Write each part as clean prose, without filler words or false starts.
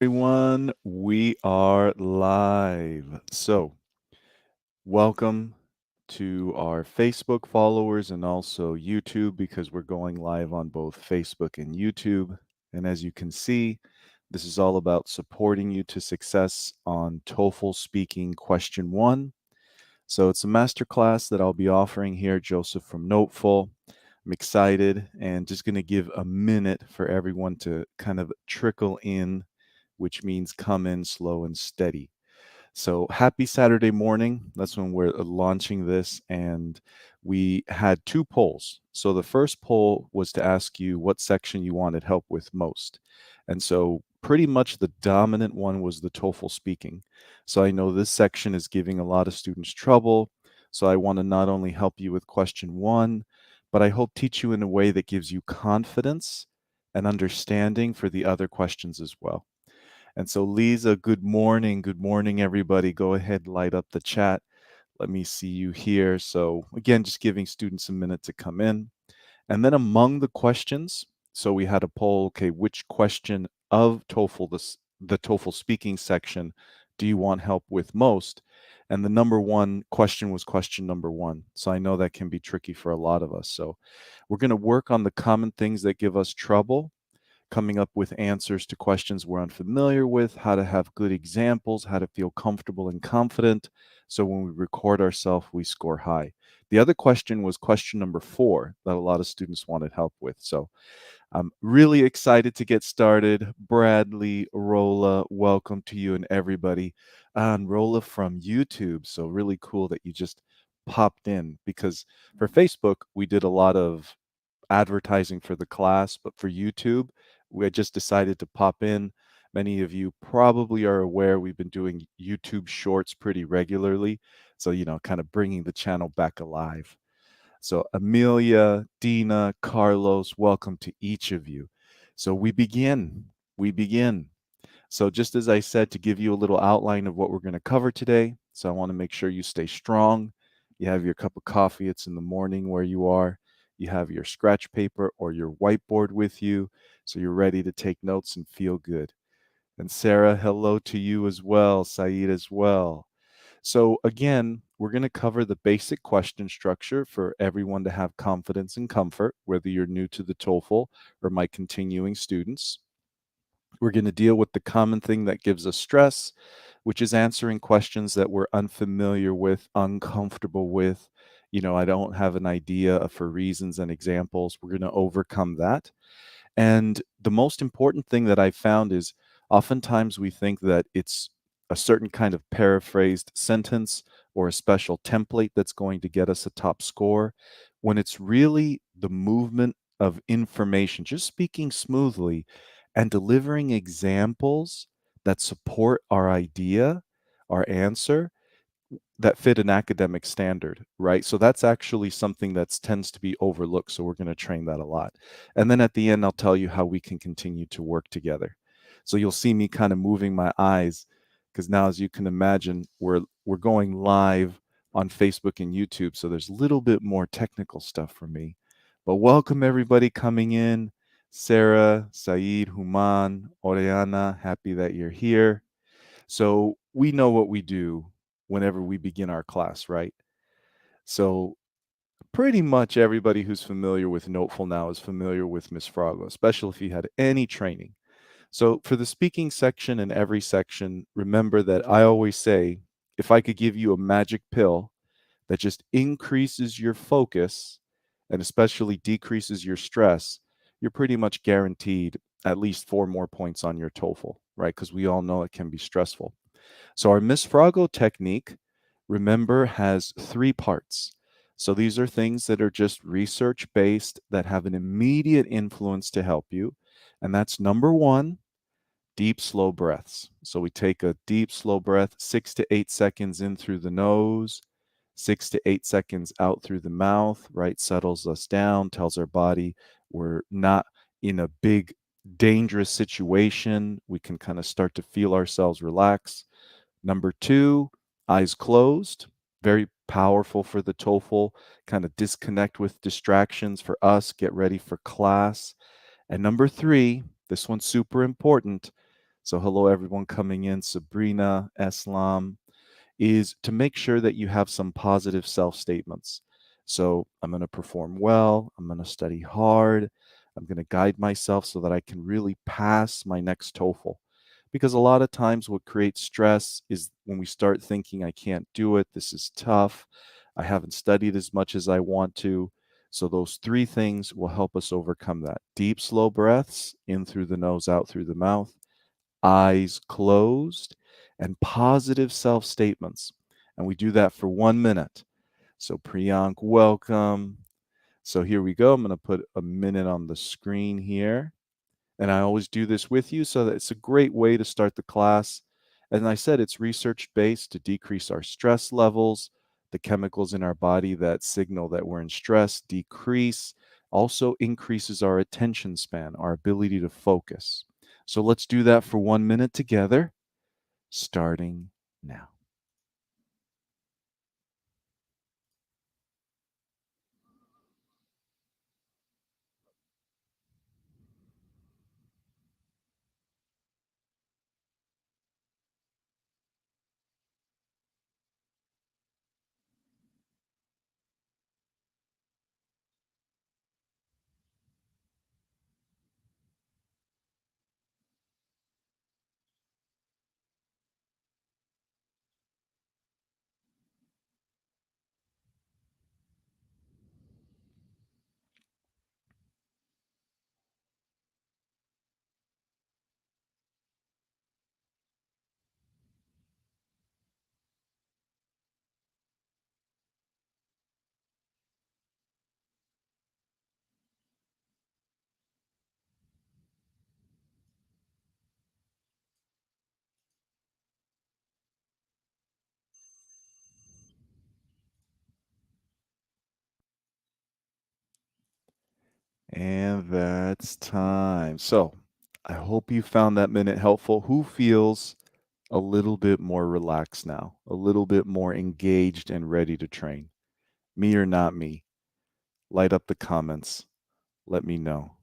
Everyone, we are live. So, welcome to our Facebook followers and also YouTube because we're going live on both Facebook and YouTube. And as you can see, this is all about supporting you to success on TOEFL speaking question 1. So, it's a masterclass that I'll be offering here, Joseph from NoteFull. I'm excited and just going to give a minute for everyone to kind of trickle in, which means come in slow and steady. So happy Saturday morning. That's when we're launching this. And we had 2 polls. So the first poll was to ask you what section you wanted help with most. And so pretty much the dominant one was the TOEFL speaking. So I know this section is giving a lot of students trouble. So I want to not only help you with question 1, but I hope teach you in a way that gives you confidence and understanding for the other questions as well. And so, Lisa, good morning. Good morning, everybody. Go ahead, light up the chat. Let me see you here. So, again, just giving students a minute to come in. And then among the questions, so we had a poll, okay, which question of TOEFL, the TOEFL speaking section, do you want help with most? And the number one question was question number 1. So I know that can be tricky for a lot of us. So we're going to work on the common things that give us trouble, coming up with answers to questions we're unfamiliar with, how to have good examples, how to feel comfortable and confident. So when we record ourselves, we score high. The other question was question number 4 that a lot of students wanted help with. So I'm really excited to get started. Bradley, Rolla, welcome to you and everybody. And Rolla from YouTube. So really cool that you just popped in because for Facebook, we did a lot of advertising for the class, but for YouTube, we had just decided to pop in. Many of you probably are aware we've been doing YouTube shorts pretty regularly. So, kind of bringing the channel back alive. So, Amelia, Dina, Carlos, welcome to each of you. So, we begin. We begin. So, just as I said, to give you a little outline of what we're going to cover today. So, I want to make sure you stay strong. You have your cup of coffee. It's in the morning where you are. You have your scratch paper or your whiteboard with you. So, you're ready to take notes and feel good. And Sarah, hello to you as well. Saeed as well. So, again, we're going to cover the basic question structure for everyone to have confidence and comfort, whether you're new to the TOEFL or my continuing students. We're going to deal with the common thing that gives us stress, which is answering questions that we're unfamiliar with, uncomfortable with. I don't have an idea for reasons and examples. We're going to overcome that. And the most important thing that I found is oftentimes we think that it's a certain kind of paraphrased sentence or a special template that's going to get us a top score, when it's really the movement of information, just speaking smoothly and delivering examples that support our idea, our answer, that fit an academic standard, right? So that's actually something that tends to be overlooked. So we're going to train that a lot. And then at the end, I'll tell you how we can continue to work together. So you'll see me kind of moving my eyes because now, as you can imagine, we're going live on Facebook and YouTube. So there's a little bit more technical stuff for me. But welcome everybody coming in. Sarah, Saeed, Human, Oriana, happy that you're here. So we know what we do whenever we begin our class, right? So pretty much everybody who's familiar with NoteFull now is familiar with Miss Froggo, especially if you had any training. So for the speaking section and every section, remember that I always say, if I could give you a magic pill that just increases your focus and especially decreases your stress, you're pretty much guaranteed at least 4 more points on your TOEFL, right? Because we all know it can be stressful. So our Miss Froggo technique, remember, has 3 parts. So these are things that are just research based that have an immediate influence to help you. And that's number 1, deep, slow breaths. So we take a deep, slow breath, 6 to 8 seconds in through the nose, 6 to 8 seconds out through the mouth, right? Settles us down, tells our body we're not in a big, dangerous situation. We can kind of start to feel ourselves relax. Number 2, eyes closed. Very powerful for the TOEFL. Kind of disconnect with distractions for us, get ready for class. And number 3, this one's super important. So, hello, everyone coming in, Sabrina, Eslam, is to make sure that you have some positive self statements. So, I'm going to perform well, I'm going to study hard, I'm going to guide myself so that I can really pass my next TOEFL. Because a lot of times, what creates stress is when we start thinking, I can't do it, this is tough, I haven't studied as much as I want to. So, those three things will help us overcome that. Deep, slow breaths in through the nose, out through the mouth, eyes closed, and positive self statements. And we do that for 1 minute. So, Priyank, welcome. So, here we go. I'm going to put a minute on the screen here. And I always do this with you so that it's a great way to start the class. And I said it's research based to decrease our stress levels. The chemicals in our body that signal that we're in stress decrease, also increases our attention span, our ability to focus. So let's do that for 1 minute together, starting now. And that's time. So I hope you found that minute helpful. Who feels a little bit more relaxed now, a little bit more engaged and ready to train? Me or not me? Light up the comments. Let me know.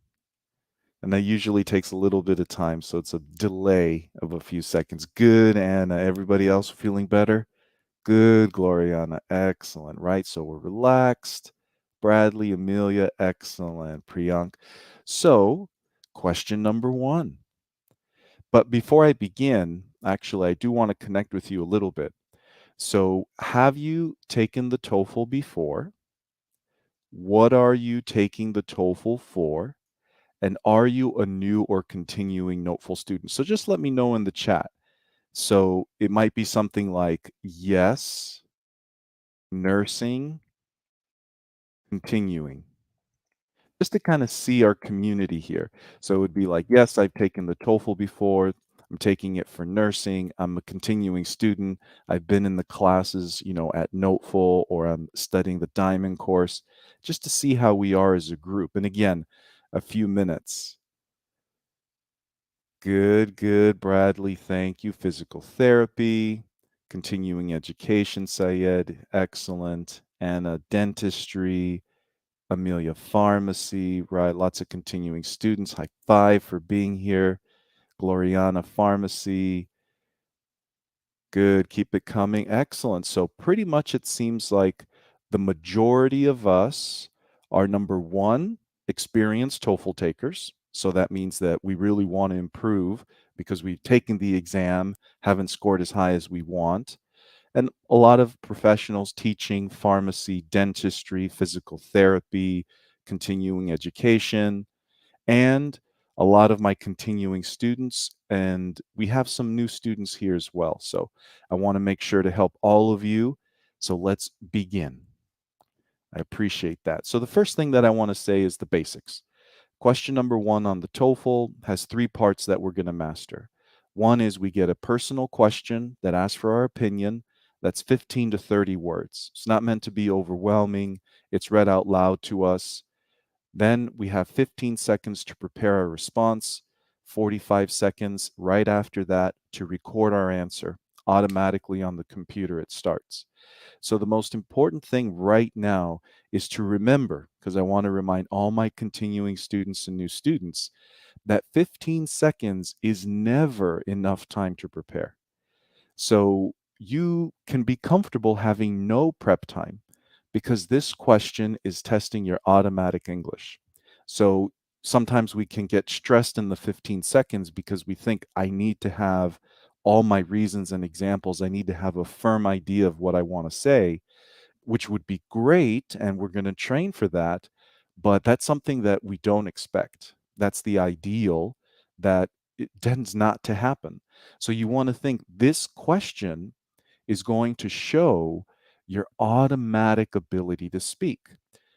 And that usually takes a little bit of time, so it's a delay of a few seconds. Good, Anna. Everybody else feeling better? Good, Gloriana. Excellent. Right. So we're relaxed. Bradley, Amelia, excellent. Priyank. So, question number one. But before I begin, actually, I do want to connect with you a little bit. So, have you taken the TOEFL before? What are you taking the TOEFL for? And are you a new or continuing NoteFull student? So just let me know in the chat. So it might be something like yes, nursing, continuing, just to kind of see our community here. So it would be like, yes, I've taken the TOEFL before. I'm taking it for nursing. I'm a continuing student. I've been in the classes, at NoteFull, or I'm studying the Diamond course, just to see how we are as a group. And again, a few minutes. Good, good, Bradley. Thank you. Physical therapy, continuing education, Syed. Excellent. Anna, dentistry. Amelia, pharmacy. Right. Lots of continuing students. High five for being here. Gloriana, pharmacy. Good. Keep it coming. Excellent. So, pretty much it seems like the majority of us are number one, experienced TOEFL takers. So, that means that we really want to improve because we've taken the exam, haven't scored as high as we want. And a lot of professionals teaching pharmacy, dentistry, physical therapy, continuing education, and a lot of my continuing students. And we have some new students here as well. So I want to make sure to help all of you. So let's begin. I appreciate that. So the first thing that I want to say is the basics. Question number one on the TOEFL has three parts that we're going to master. One is we get a personal question that asks for our opinion. That's 15 to 30 words. It's not meant to be overwhelming. It's read out loud to us. Then we have 15 seconds to prepare our response, 45 seconds right after that to record our answer. Automatically on the computer, it starts. So, the most important thing right now is to remember, because I want to remind all my continuing students and new students, that 15 seconds is never enough time to prepare. So you can be comfortable having no prep time because this question is testing your automatic English. So sometimes we can get stressed in the 15 seconds because we think, I need to have all my reasons and examples. I need to have a firm idea of what I want to say, which would be great. And we're going to train for that. But that's something that we don't expect. That's the ideal that it tends not to happen. So you want to think this question is going to show your automatic ability to speak.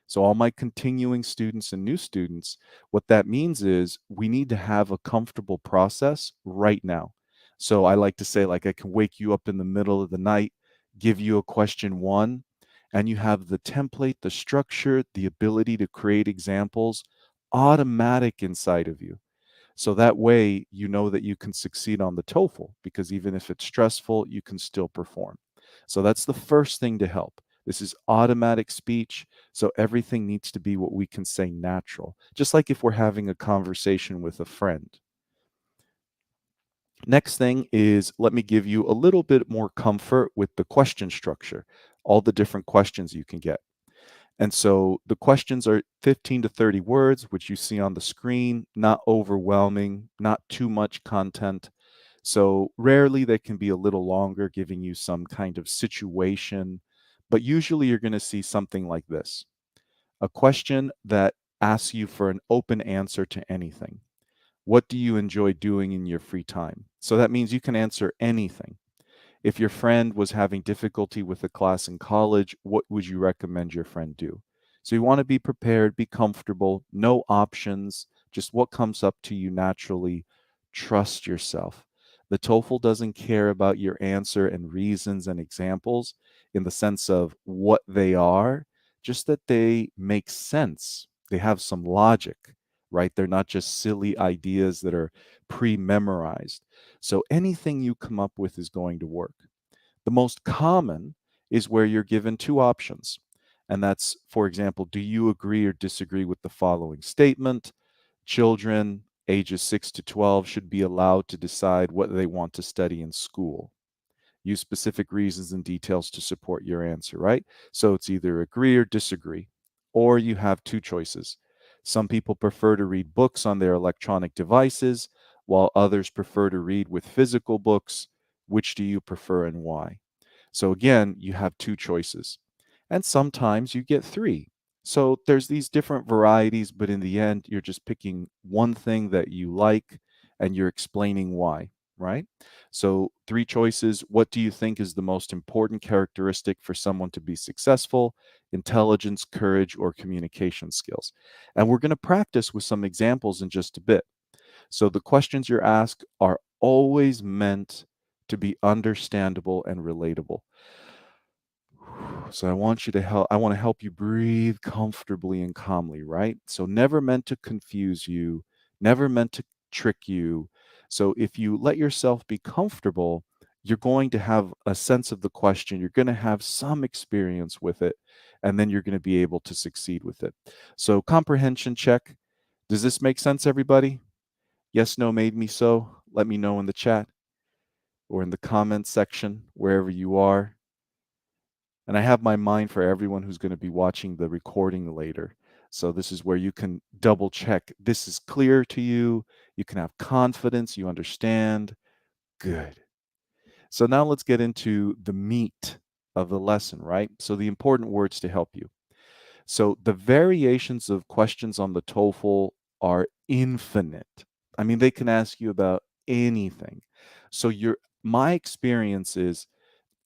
So, all my continuing students and new students, what that means is we need to have a comfortable process right now. So, I like to say, like, I can wake you up in the middle of the night, give you a question one, and you have the template, the structure, the ability to create examples automatic inside of you. So that way, you know that you can succeed on the TOEFL because even if it's stressful, you can still perform. So that's the first thing to help. This is automatic speech. So everything needs to be what we can say natural, just like if we're having a conversation with a friend. Next thing is let me give you a little bit more comfort with the question structure, all the different questions you can get. And so the questions are 15 to 30 words, which you see on the screen, not overwhelming, not too much content. So rarely they can be a little longer, giving you some kind of situation. But usually you're going to see something like this: a question that asks you for an open answer to anything. What do you enjoy doing in your free time? So that means you can answer anything. If your friend was having difficulty with a class in college, what would you recommend your friend do? So you want to be prepared, be comfortable, no options, just what comes up to you naturally. Trust yourself. The TOEFL doesn't care about your answer and reasons and examples in the sense of what they are, just that they make sense. They have some logic, right? They're not just silly ideas that are pre memorized. So anything you come up with is going to work. The most common is where you're given two options. And that's, for example, do you agree or disagree with the following statement? Children ages 6 to 12 should be allowed to decide what they want to study in school. Use specific reasons and details to support your answer, right? So it's either agree or disagree, or you have two choices. Some people prefer to read books on their electronic devices, while others prefer to read with physical books. Which do you prefer and why? So again, you have two choices. And sometimes you get three. So there's these different varieties, but in the end, you're just picking one thing that you like and you're explaining why, right? So, three choices. What do you think is the most important characteristic for someone to be successful? Intelligence, courage, or communication skills? And we're going to practice with some examples in just a bit. So, the questions you're asked are always meant to be understandable and relatable. So I want to help you breathe comfortably and calmly, right? So never meant to confuse you, never meant to trick you. So if you let yourself be comfortable, you're going to have a sense of the question, you're going to have some experience with it, and then you're going to be able to succeed with it. So comprehension check. Does this make sense, everybody? Yes, no, made me so. Let me know in the chat or in the comments section, wherever you are. And I have my mind for everyone who's going to be watching the recording later. So this is where you can double check. This is clear to you. You can have confidence. You understand. Good. So now let's get into the meat of the lesson, right? So the important words to help you. So the variations of questions on the TOEFL are infinite. I mean, they can ask you about anything. So my experience is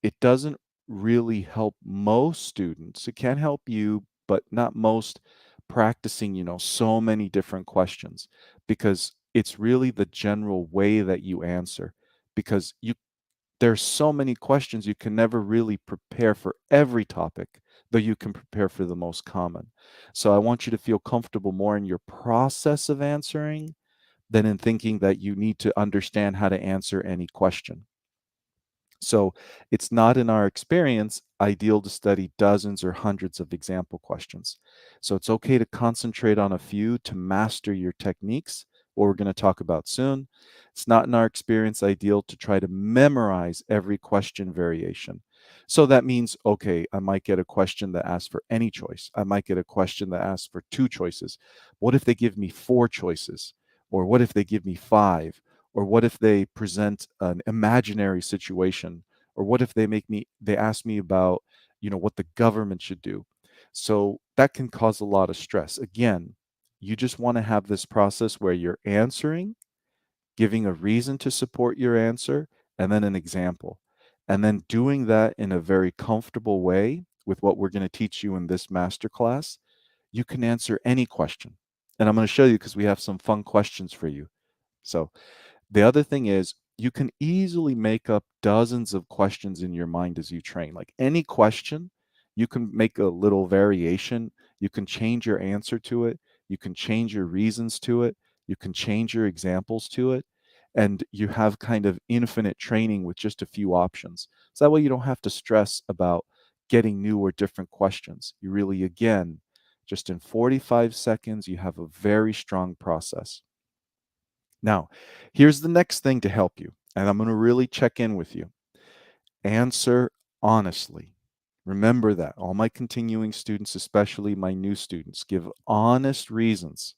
it doesn't really help most students. It can help you, but not most practicing, so many different questions because it's really the general way that you answer because there's so many questions you can never really prepare for every topic, though you can prepare for the most common. So I want you to feel comfortable more in your process of answering than in thinking that you need to understand how to answer any question. So it's not in our experience ideal to study dozens or hundreds of example questions. So it's okay to concentrate on a few to master your techniques, what we're going to talk about soon. It's not in our experience ideal to try to memorize every question variation. So that means, okay, I might get a question that asks for any choice. I might get a question that asks for two choices. What if they give me four choices? Or what if they give me five? Or what if they present an imaginary situation? Or what if they ask me about, what the government should do? So that can cause a lot of stress. Again, you just want to have this process where you're answering, giving a reason to support your answer, and then an example. And then doing that in a very comfortable way with what we're going to teach you in this masterclass, you can answer any question. And I'm going to show you because we have some fun questions for you. So the other thing is you can easily make up dozens of questions in your mind as you train. Like any question, you can make a little variation. You can change your answer to it. You can change your reasons to it. You can change your examples to it. And you have kind of infinite training with just a few options. So that way you don't have to stress about getting new or different questions. You really, again, just in 45 seconds, you have a very strong process. Now, here's the next thing to help you, and I'm going to really check in with you. Answer honestly. Remember that. All my continuing students, especially my new students, give honest reasons.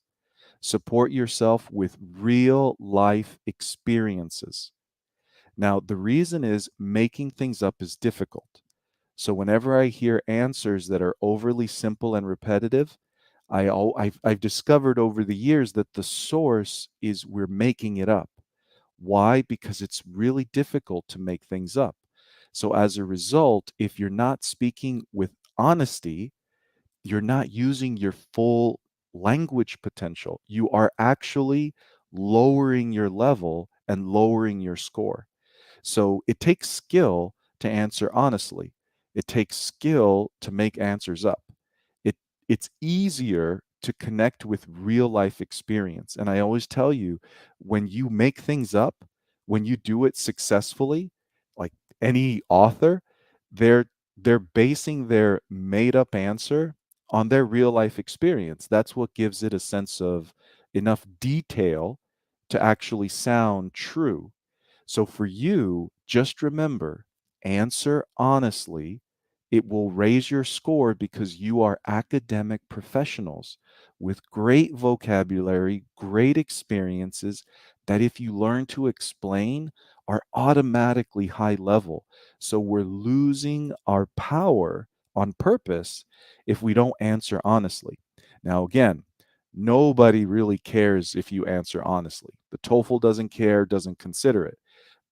Support yourself with real life experiences. Now, the reason is making things up is difficult. So whenever I hear answers that are overly simple and repetitive, I've discovered over the years that the source is we're making it up. Why? Because it's really difficult to make things up. So as a result, if you're not speaking with honesty, you're not using your full language potential. You are actually lowering your level and lowering your score. So it takes skill to answer honestly. It takes skill to make answers up. It it's easier to connect with real life experience. And I always tell you, when you make things up, when you do it successfully, like any author, they're they're basing their made up answer on their real life experience. That's what gives it a sense of enough detail to actually sound true. So for you, just remember, answer honestly. It will raise your score because you are academic professionals with great vocabulary, great experiences that if you learn to explain are automatically high level. So we're losing our power on purpose if we don't answer honestly. Now, again, nobody really cares if you answer honestly. The TOEFL doesn't care, doesn't consider it.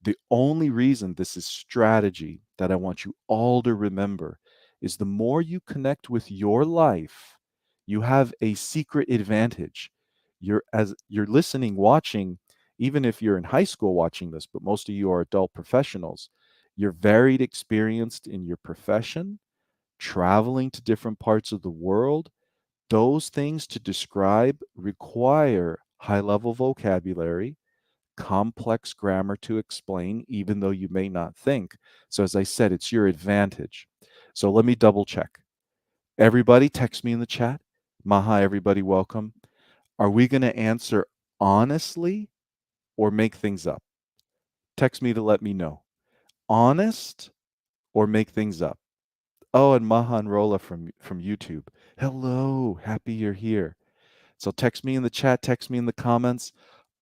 The only reason this is strategy that I want you all to remember is the more you connect with your life, you have a secret advantage. You're listening, watching, even if you're in high school watching this, but most of you are adult professionals. You're varied experienced in your profession, traveling to different parts of the world. Those things to describe require high level vocabulary, complex grammar to explain, even though you may not think. So, as I said, it's your advantage. So, let me double check. Everybody, text me in the chat. Maha, everybody, welcome. Are we going to answer honestly or make things up? Text me to let me know. Honest or make things up? Oh, and Maha and Rola from YouTube. Hello, happy you're here. So text me in the chat, text me in the comments.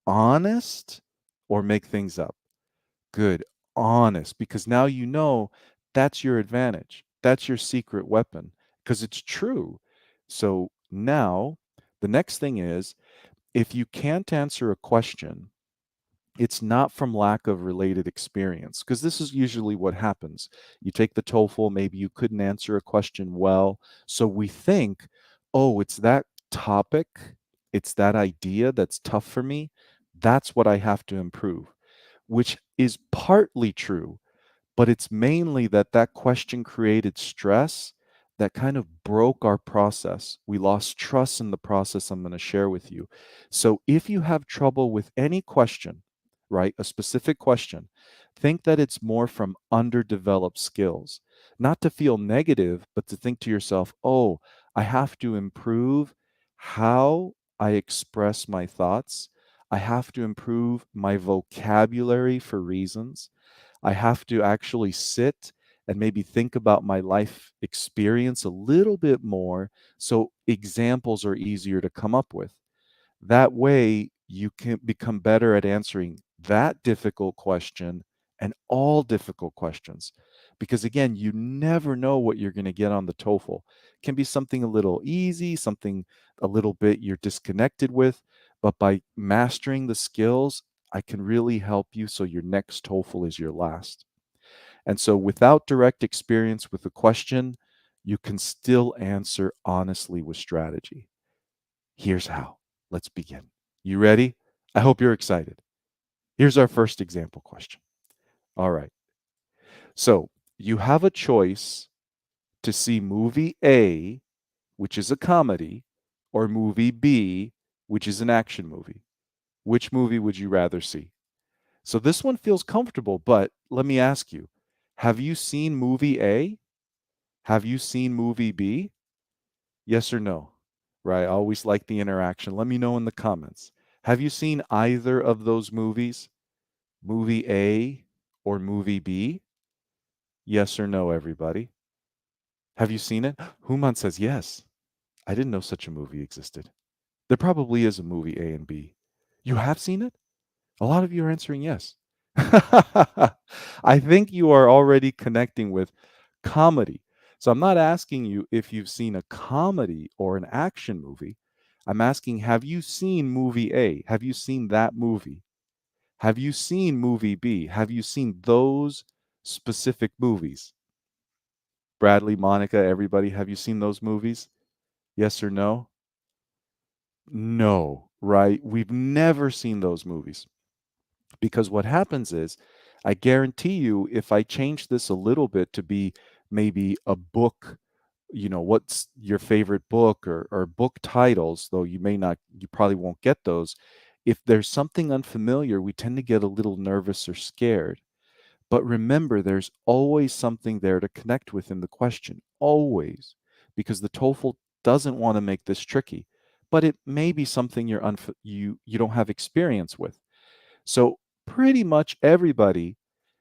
Honest or make things up? Good. Honest, because now you know that's your advantage. That's your secret weapon because it's true. So now the next thing is if you can't answer a question, it's not from lack of related experience because this is usually what happens. You take the TOEFL, maybe you couldn't answer a question well. So we think, oh, it's that topic, it's that idea that's tough for me. That's what I have to improve, which is partly true, but it's mainly that that question created stress that kind of broke our process. We lost trust in the process I'm going to share with you. So if you have trouble with any question, right, a specific question, think that it's more from underdeveloped skills. Not to feel negative, but to think to yourself, oh, I have to improve how I express my thoughts. I have to improve my vocabulary for reasons. I have to actually sit and maybe think about my life experience a little bit more so examples are easier to come up with. That way, you can become better at answering that difficult question and all difficult questions. Because again, you never know what you're going to get on the TOEFL. It can be something a little easy, something a little bit you're disconnected with, but by mastering the skills, I can really help you so your next TOEFL is your last. And so, without direct experience with the question, you can still answer honestly with strategy. Here's how. Let's begin. You ready? I hope you're excited. Here's our first example question. All right. So you have a choice to see movie A, which is a comedy, or movie B, which is an action movie. Which movie would you rather see? So this one feels comfortable, but let me ask you, have you seen movie A? Have you seen movie B? Yes or no? Right. I always like the interaction. Let me know in the comments. Have you seen either of those movies? Movie A or movie B? Yes or no, everybody? Have you seen it? Human says yes. I didn't know such a movie existed. There probably is a movie A and B. You have seen it? A lot of you are answering yes. I think you are already connecting with comedy. So I'm not asking you if you've seen a comedy or an action movie. I'm asking, have you seen movie A? Have you seen that movie? Have you seen movie B? Have you seen those specific movies? Bradley, Monica, everybody, have you seen those movies? Yes or no? No, right? We've never seen those movies. Because what happens is, I guarantee you, if I change this a little bit to be maybe a book, what's your favorite book or book titles, though you probably won't get those. If there's something unfamiliar, we tend to get a little nervous or scared. But remember, there's always something there to connect with in the question, always, because the TOEFL doesn't want to make this tricky, but it may be something you don't have experience with. So pretty much everybody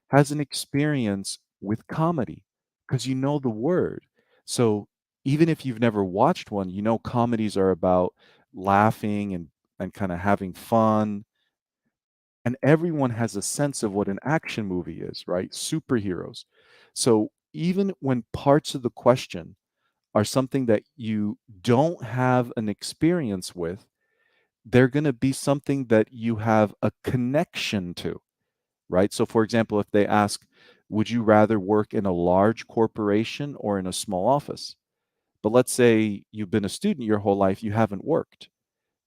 has an experience with comedy because you know the word. So even if you've never watched one, you know comedies are about laughing and kind of having fun, and everyone has a sense of what an action movie is, right? Superheroes. So even when parts of the question are something that you don't have an experience with, they're going to be something that you have a connection to, right? So, for example, if they ask, would you rather work in a large corporation or in a small office? But let's say you've been a student your whole life, you haven't worked.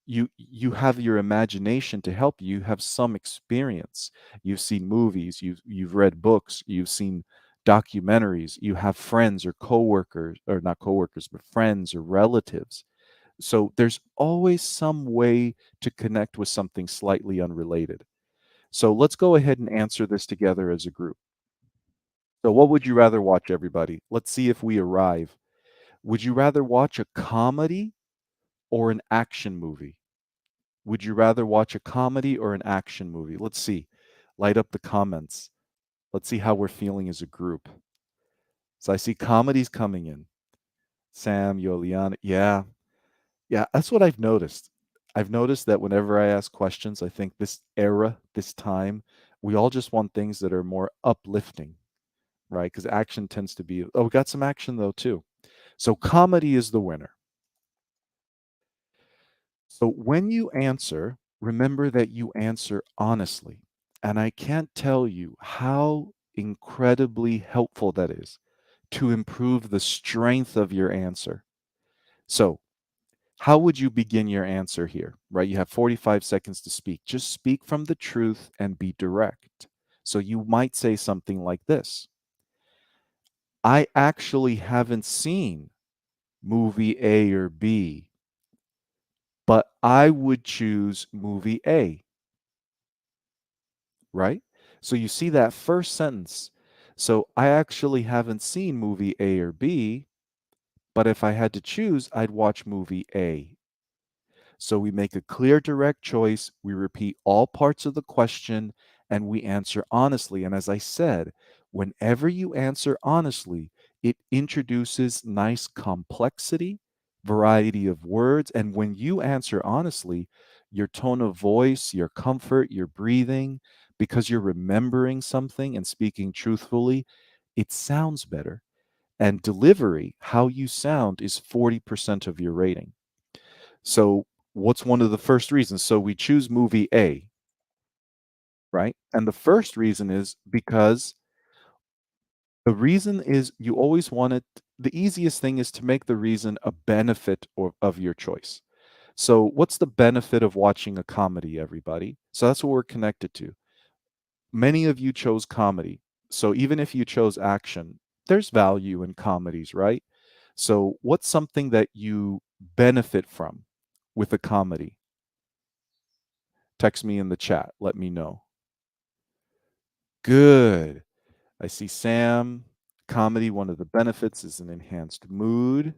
You have your imagination to help you. You have some experience. You've seen movies, you've read books, you've seen documentaries, you have friends or coworkers, or not coworkers, but friends or relatives. So there's always some way to connect with something slightly unrelated. So let's go ahead and answer this together as a group. So what would you rather watch, everybody? Let's see if we arrive. Would you rather watch a comedy or an action movie? Would you rather watch a comedy or an action movie? Let's see. Light up the comments. Let's see how we're feeling as a group. So I see comedies coming in. Sam, Yoliana. Yeah. Yeah, that's what I've noticed. I've noticed that whenever I ask questions, I think this era, this time, we all just want things that are more uplifting, right? Because action tends to be, oh, we got some action though, too. So comedy is the winner. So when you answer, remember that you answer honestly. And I can't tell you how incredibly helpful that is to improve the strength of your answer. So, how would you begin your answer here? Right? You have 45 seconds to speak. Just speak from the truth and be direct. So, you might say something like this: I actually haven't seen movie A or B, but I would choose movie A, right? So you see that first sentence. So I actually haven't seen movie A or B, but if I had to choose, I'd watch movie A. So we make a clear, direct choice, we repeat all parts of the question, and we answer honestly. And as I said, whenever you answer honestly, it introduces nice complexity, variety of words. And when you answer honestly, your tone of voice, your comfort, your breathing, because you're remembering something and speaking truthfully, it sounds better. And delivery, how you sound, is 40% of your rating. So, what's one of the first reasons? So, we choose movie A, right? And the first reason is because the reason is you always want it, the easiest thing is to make the reason a benefit of your choice. So, what's the benefit of watching a comedy, everybody? So, that's what we're connected to. Many of you chose comedy. So even if you chose action, there's value in comedies, right? So what's something that you benefit from with a comedy? Text me in the chat. Let me know. Good. I see Sam. Comedy, one of the benefits is an enhanced mood,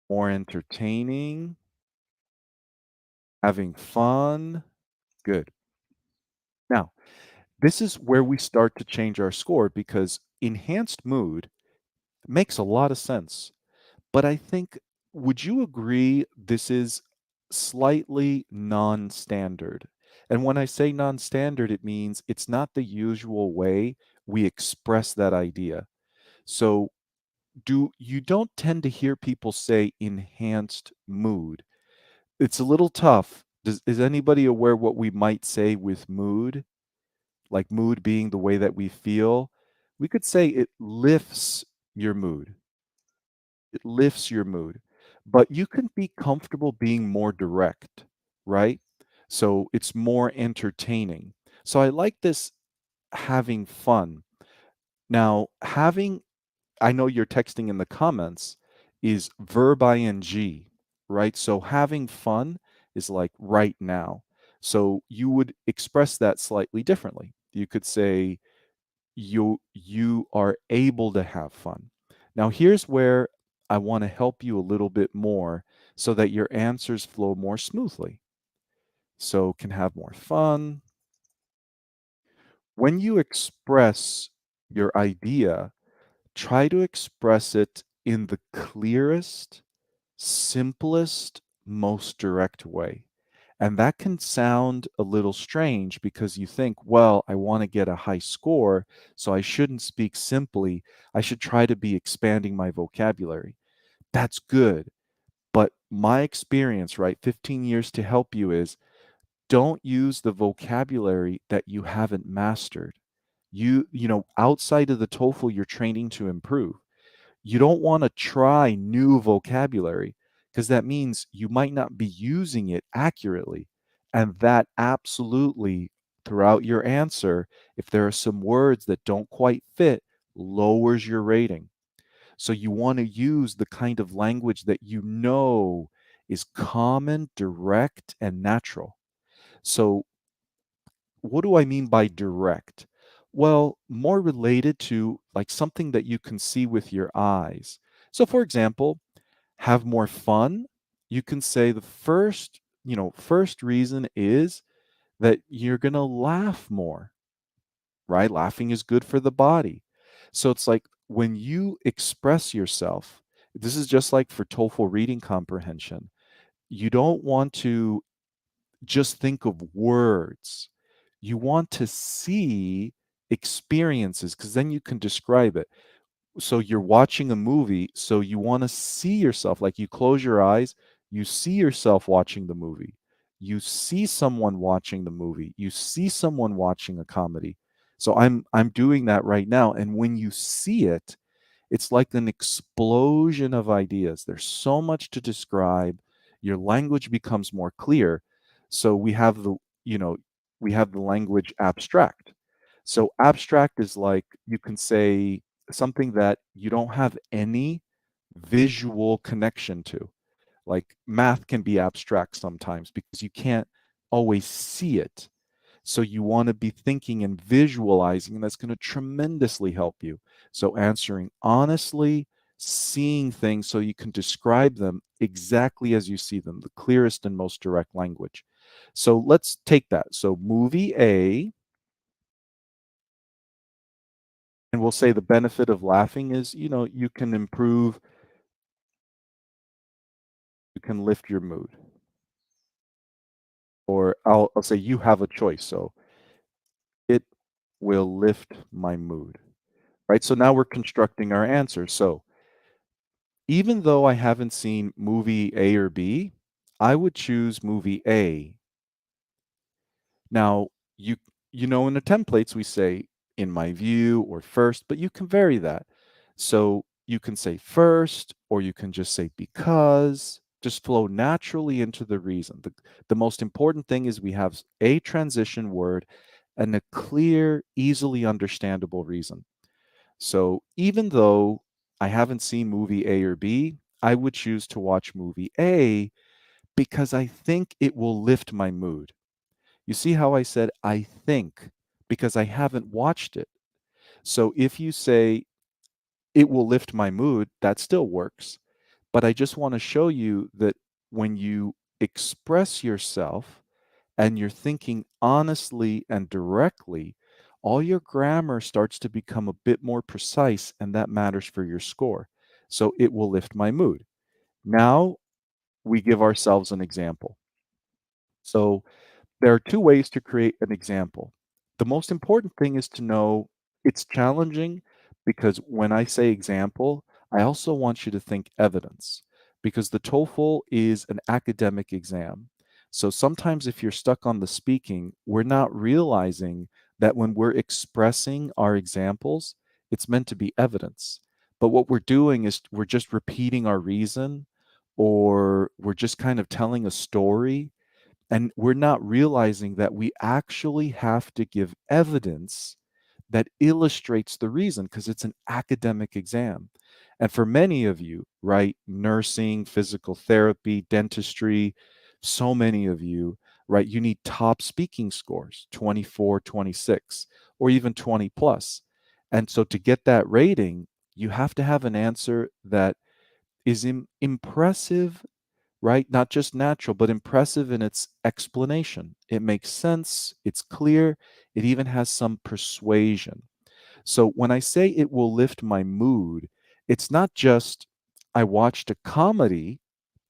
more entertaining, having fun. Good. Now, this is where we start to change our score because enhanced mood makes a lot of sense. But I think, would you agree this is slightly non-standard? And when I say non-standard, it means it's not the usual way we express that idea. So, do you don't tend to hear people say enhanced mood. It's a little tough. Is anybody aware what we might say with mood? Like mood being the way that we feel? We could say it lifts your mood. It lifts your mood. But you can be comfortable being more direct, right? So it's more entertaining. So I like this having fun. Now, I know you're texting in the comments, is verb ing, right? So having fun is like right now. So you would express that slightly differently. You could say, you are able to have fun. Now here's where I want to help you a little bit more so that your answers flow more smoothly. So can have more fun. When you express your idea, try to express it in the clearest, simplest, most direct way. And that can sound a little strange because you think, well, I want to get a high score, so I shouldn't speak simply. I should try to be expanding my vocabulary. That's good. But my experience, right, 15 years to help you is don't use the vocabulary that you haven't mastered. Outside of the TOEFL, you're training to improve. You don't want to try new vocabulary because that means you might not be using it accurately. And that absolutely, throughout your answer, if there are some words that don't quite fit, lowers your rating. So you want to use the kind of language that you know is common, direct, and natural. So what do I mean by direct? Well, more related to like something that you can see with your eyes. So, for example, have more fun. You can say the first reason is that you're going to laugh more, right? Laughing is good for the body. So, it's like when you express yourself, this is just like for TOEFL reading comprehension. You don't want to just think of words. You want to see experiences because then you can describe it. So you're watching a movie, so you want to see yourself, like you close your eyes, you see yourself watching the movie. You see someone watching the movie. You see someone watching a comedy. So I'm doing that right now, and when you see it, it's like an explosion of ideas. There's so much to describe. Your language becomes more clear. So you know, we have the language abstract. So abstract is like you can say something that you don't have any visual connection to. Like math can be abstract sometimes because you can't always see it. So you want to be thinking and visualizing, and that's going to tremendously help you. So answering honestly, seeing things so you can describe them, exactly as you see them, the clearest and most direct language. So let's take that. So movie A, and we'll say the benefit of laughing is, you can improve, you can lift your mood. Or I'll say you have a choice. So it will lift my mood. Right? So now we're constructing our answer. So even though I haven't seen movie A or B, I would choose movie A. Now, you in the templates we say in my view or first, but you can vary that. So you can say first, or you can just say because, just flow naturally into the reason. The most important thing is we have a transition word and a clear, easily understandable reason. So even though I haven't seen movie A or B, I would choose to watch movie A because I think it will lift my mood. You see how I said I think because I haven't watched it. So if you say it will lift my mood, that still works. But I just want to show you that when you express yourself and you're thinking honestly and directly, all your grammar starts to become a bit more precise, and that matters for your score. So it will lift my mood. Now we give ourselves an example. So there are two ways to create an example. The most important thing is to know it's challenging because when I say example, I also want you to think evidence because the TOEFL is an academic exam. So sometimes if you're stuck on the speaking, we're not realizing that when we're expressing our examples, it's meant to be evidence. But what we're doing is we're just repeating our reason or we're just kind of telling a story and we're not realizing that we actually have to give evidence that illustrates the reason because it's an academic exam. And for many of you, right, nursing, physical therapy, dentistry, so many of you, right, you need top speaking scores 24, 26, or even 20 plus. And so to get that rating, you have to have an answer that is impressive, right? Not just natural, but impressive in its explanation. It makes sense, it's clear, it even has some persuasion. So when I say it will lift my mood, it's not just I watched a comedy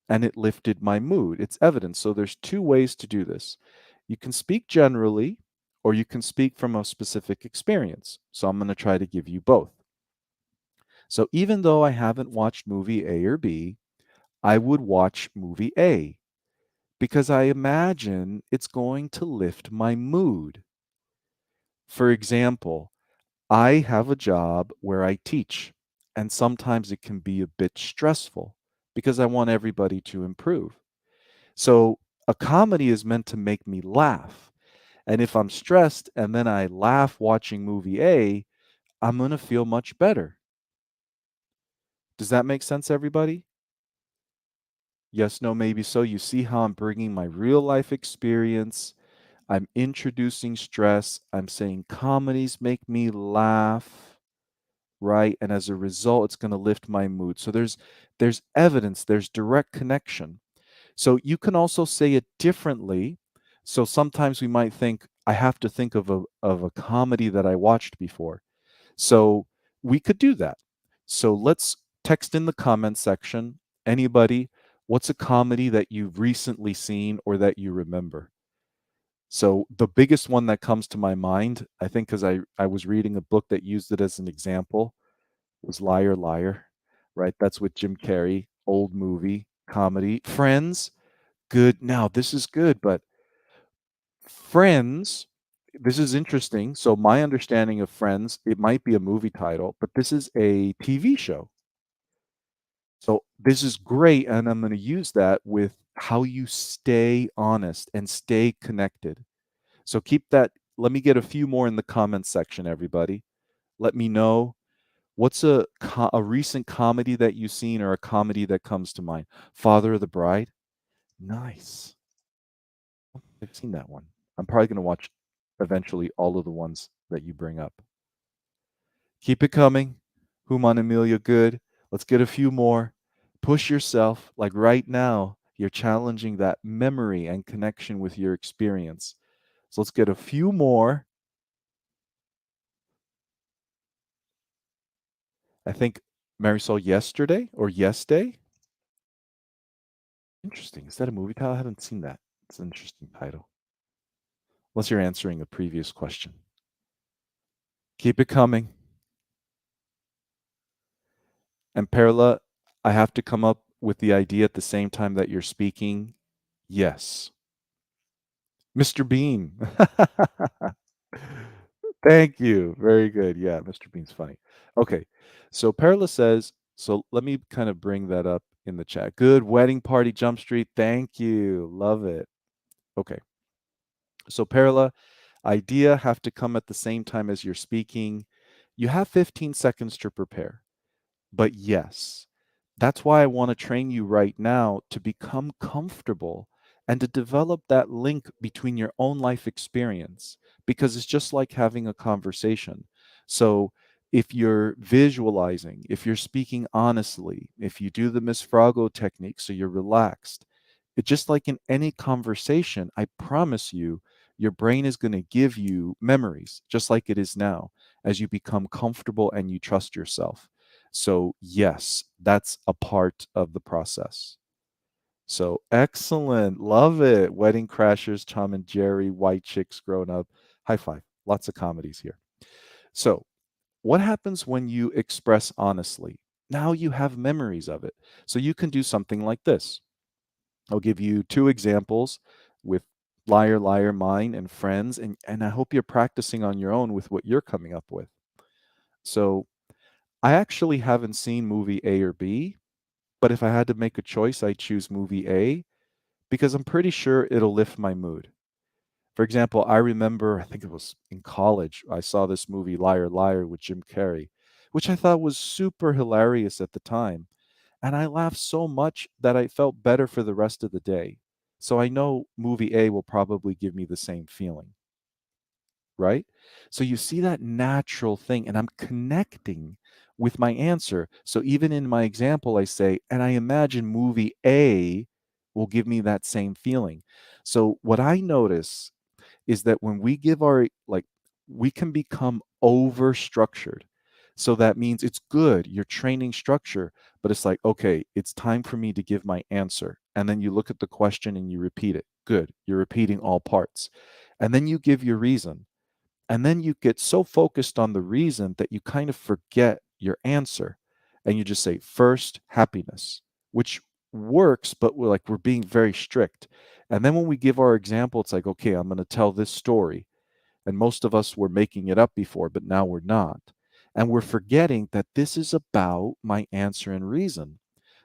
and it lifted my mood. It's evidence. So there's two ways to do this. You can speak generally or you can speak from a specific experience. So I'm going to try to give you both. So even though I haven't watched movie A or B, I would watch movie A because I imagine it's going to lift my mood. For example, I have a job where I teach, and sometimes it can be a bit stressful because I want everybody to improve. So, a comedy is meant to make me laugh. And if I'm stressed and then I laugh watching movie A, I'm going to feel much better. Does that make sense, everybody? Yes, no, maybe so. You see how I'm bringing my real life experience. I'm introducing stress. I'm saying comedies make me laugh, right? And as a result, it's going to lift my mood. So there's evidence, there's direct connection. So you can also say it differently. So sometimes we might think I have to think of a comedy that I watched before. So we could do that. So let's text in the comment section. Anybody, what's a comedy that you've recently seen or that you remember? So the biggest one that comes to my mind, I think, because I was reading a book that used it as an example, was Liar Liar, right? That's with Jim Carrey, old movie, comedy. Friends, good. Now this is good, but Friends, this is interesting. So my understanding of Friends, it might be a movie title, but this is a TV show. So this is great, and I'm going to use that with how you stay honest and stay connected. So keep that. Let me get a few more in the comments section, everybody. Let me know what's a recent comedy that you've seen or a comedy that comes to mind. Father of the Bride. Nice. I've seen that one. I'm probably going to watch eventually all of the ones that you bring up. Keep it coming. Human Amelia, good. Let's get a few more. Push yourself, like right now, you're challenging that memory and connection with your experience. So let's get a few more. I think Marisol yesterday or yesterday. Interesting. Is that a movie title? I haven't seen that. It's an interesting title. Unless you're answering a previous question. Keep it coming. And Perla, I have to come up with the idea at the same time that you're speaking. Yes. Mr. Bean. Thank you. Very good. Yeah, Mr. Bean's funny. Okay. So Perla says, so let me kind of bring that up in the chat. Good wedding party, Jump Street. Thank you. Love it. Okay. So Perla, idea have to come at the same time as you're speaking. You have 15 seconds to prepare. But yes, that's why I want to train you right now to become comfortable and to develop that link between your own life experience because it's just like having a conversation. So, if you're visualizing, if you're speaking honestly, if you do the Miss Froggo technique so you're relaxed, it just like in any conversation, I promise you, your brain is going to give you memories just like it is now as you become comfortable and you trust yourself. So, yes, that's a part of the process. So, excellent. Love it. Wedding Crashers, Tom and Jerry, White Chicks Grown Up. High five. Lots of comedies here. So, what happens when you express honestly? Now you have memories of it. So, you can do something like this. I'll give you two examples with Liar, Liar, Mine, and Friends. And I hope you're practicing on your own with what you're coming up with. So, I actually haven't seen movie A or B, but if I had to make a choice, I'd choose movie A because I'm pretty sure it'll lift my mood. For example, I remember, I think it was in college, I saw this movie Liar Liar with Jim Carrey, which I thought was super hilarious at the time. And I laughed so much that I felt better for the rest of the day. So I know movie A will probably give me the same feeling, right? So you see that natural thing, and I'm connecting with my answer. So even in my example, I say, and I imagine movie A will give me that same feeling. So what I notice is that when we give our, like, we can become over structured. So that means it's good, you're training structure, but it's like, okay, it's time for me to give my answer. And then you look at the question and you repeat it. Good, you're repeating all parts. And then you give your reason. And then you get so focused on the reason that you kind of forget your answer. And you just say, first, happiness, which works, but we're being very strict. And then when we give our example, it's like, okay, I'm going to tell this story. And most of us were making it up before, but now we're not. And we're forgetting that this is about my answer and reason.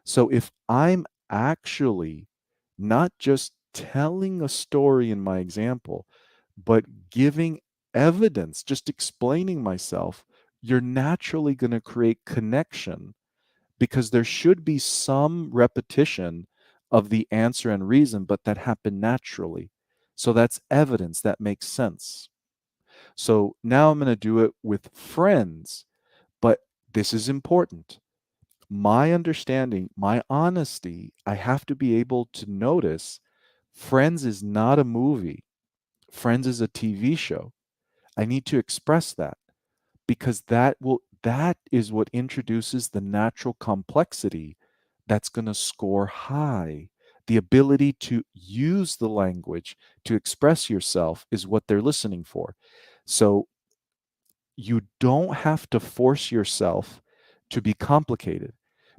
So if I'm actually not just telling a story in my example, but giving evidence, just explaining myself, you're naturally going to create connection because there should be some repetition of the answer and reason, but that happened naturally. So that's evidence that makes sense. So now I'm going to do it with friends, but this is important. My understanding, my honesty, I have to be able to notice Friends is not a movie. Friends is a TV show. I need to express that because that is what introduces the natural complexity that's going to score high. The ability to use the language to express yourself is what they're listening for. So you don't have to force yourself to be complicated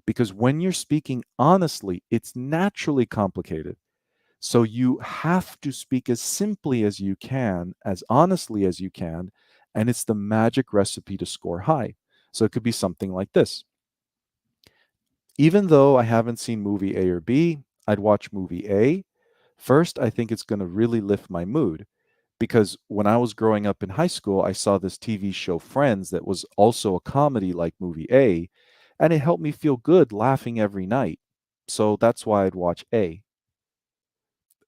because when you're speaking honestly, it's naturally complicated. So you have to speak as simply as you can, as honestly as you can, and it's the magic recipe to score high. So it could be something like this. Even though I haven't seen movie A or B, I'd watch movie A. First, I think it's going to really lift my mood because when I was growing up in high school, I saw this TV show Friends that was also a comedy like movie A, and it helped me feel good laughing every night. So that's why I'd watch A.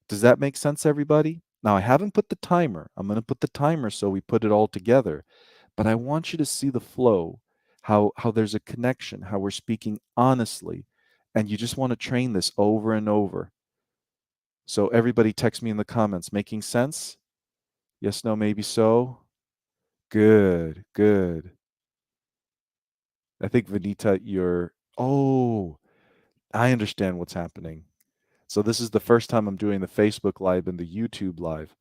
Does that make sense, everybody? Now, I haven't put the timer. I'm going to put the timer so we put it all together. But I want you to see the flow, how there's a connection, how we're speaking honestly. and you just want to train this over and over. So everybody text me in the comments, making sense? Yes, no, maybe so. Good, good. I think Vanita, oh, I understand what's happening. So this is the first time I'm doing the Facebook Live and the YouTube Live.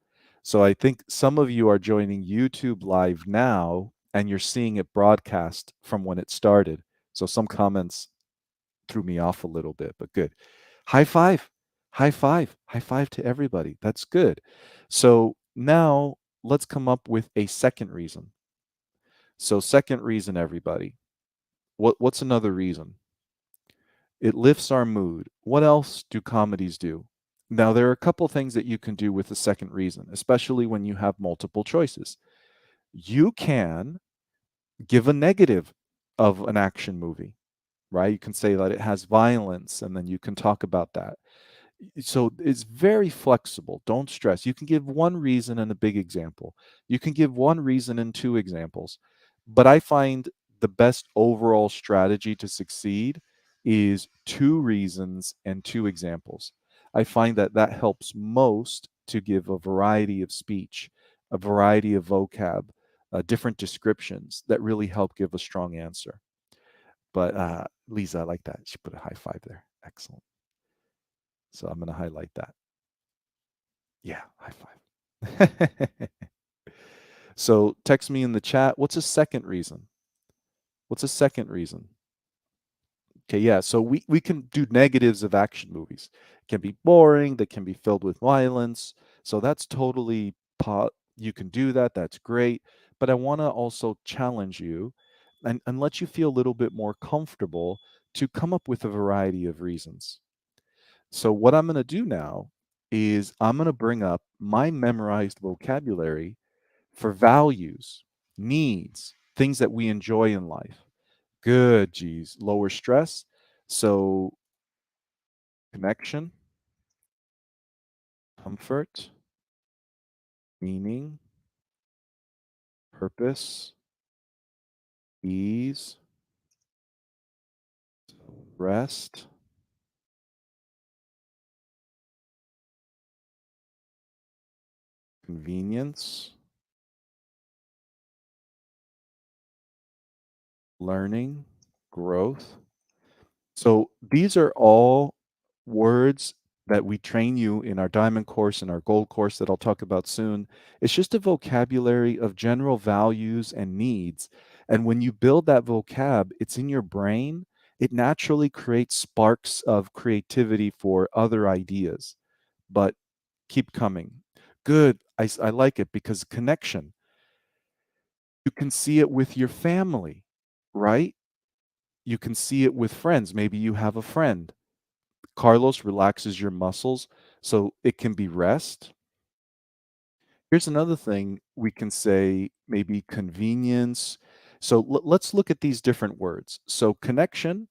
So I think some of you are joining YouTube Live now and you're seeing it broadcast from when it started. So some comments threw me off a little bit, but good. High five. High five. High five to everybody. That's good. So now let's come up with a second reason. So second reason, everybody. What's another reason? It lifts our mood. What else do comedies do? Now, there are a couple things that you can do with the second reason, especially when you have multiple choices. You can give a negative of an action movie, right? You can say that it has violence, and then you can talk about that. So it's very flexible. Don't stress. You can give one reason and a big example. You can give one reason and two examples. But I find the best overall strategy to succeed is two reasons and two examples. I find that that helps most to give a variety of speech, a variety of vocab, different descriptions that really help give a strong answer. But Lisa, I like that. She put a high five there. Excellent. So I'm going to highlight that. Yeah, high five. So text me in the chat. What's a second reason? What's a second reason? Okay, yeah. So we can do negatives of action movies. It can be boring, they can be filled with violence. So that's totally you can do that. That's great. But I want to also challenge you and let you feel a little bit more comfortable to come up with a variety of reasons. So what I'm going to do now is I'm going to bring up my memorized vocabulary for values, needs, things that we enjoy in life. Good, geez. Lower stress. So connection, comfort, meaning, purpose, ease, rest, convenience, learning, growth. So these are all words that we train you in our diamond course and our gold course that I'll talk about soon. It's just a vocabulary of general values and needs. And when you build that vocab, it's in your brain. It naturally creates sparks of creativity for other ideas. But keep coming. Good. I like it because connection. You can see it with your family, right? You can see it with friends. Maybe you have a friend. Carlos relaxes your muscles, so it can be rest. Here's another thing we can say, maybe convenience. So let's look at these different words. So connection,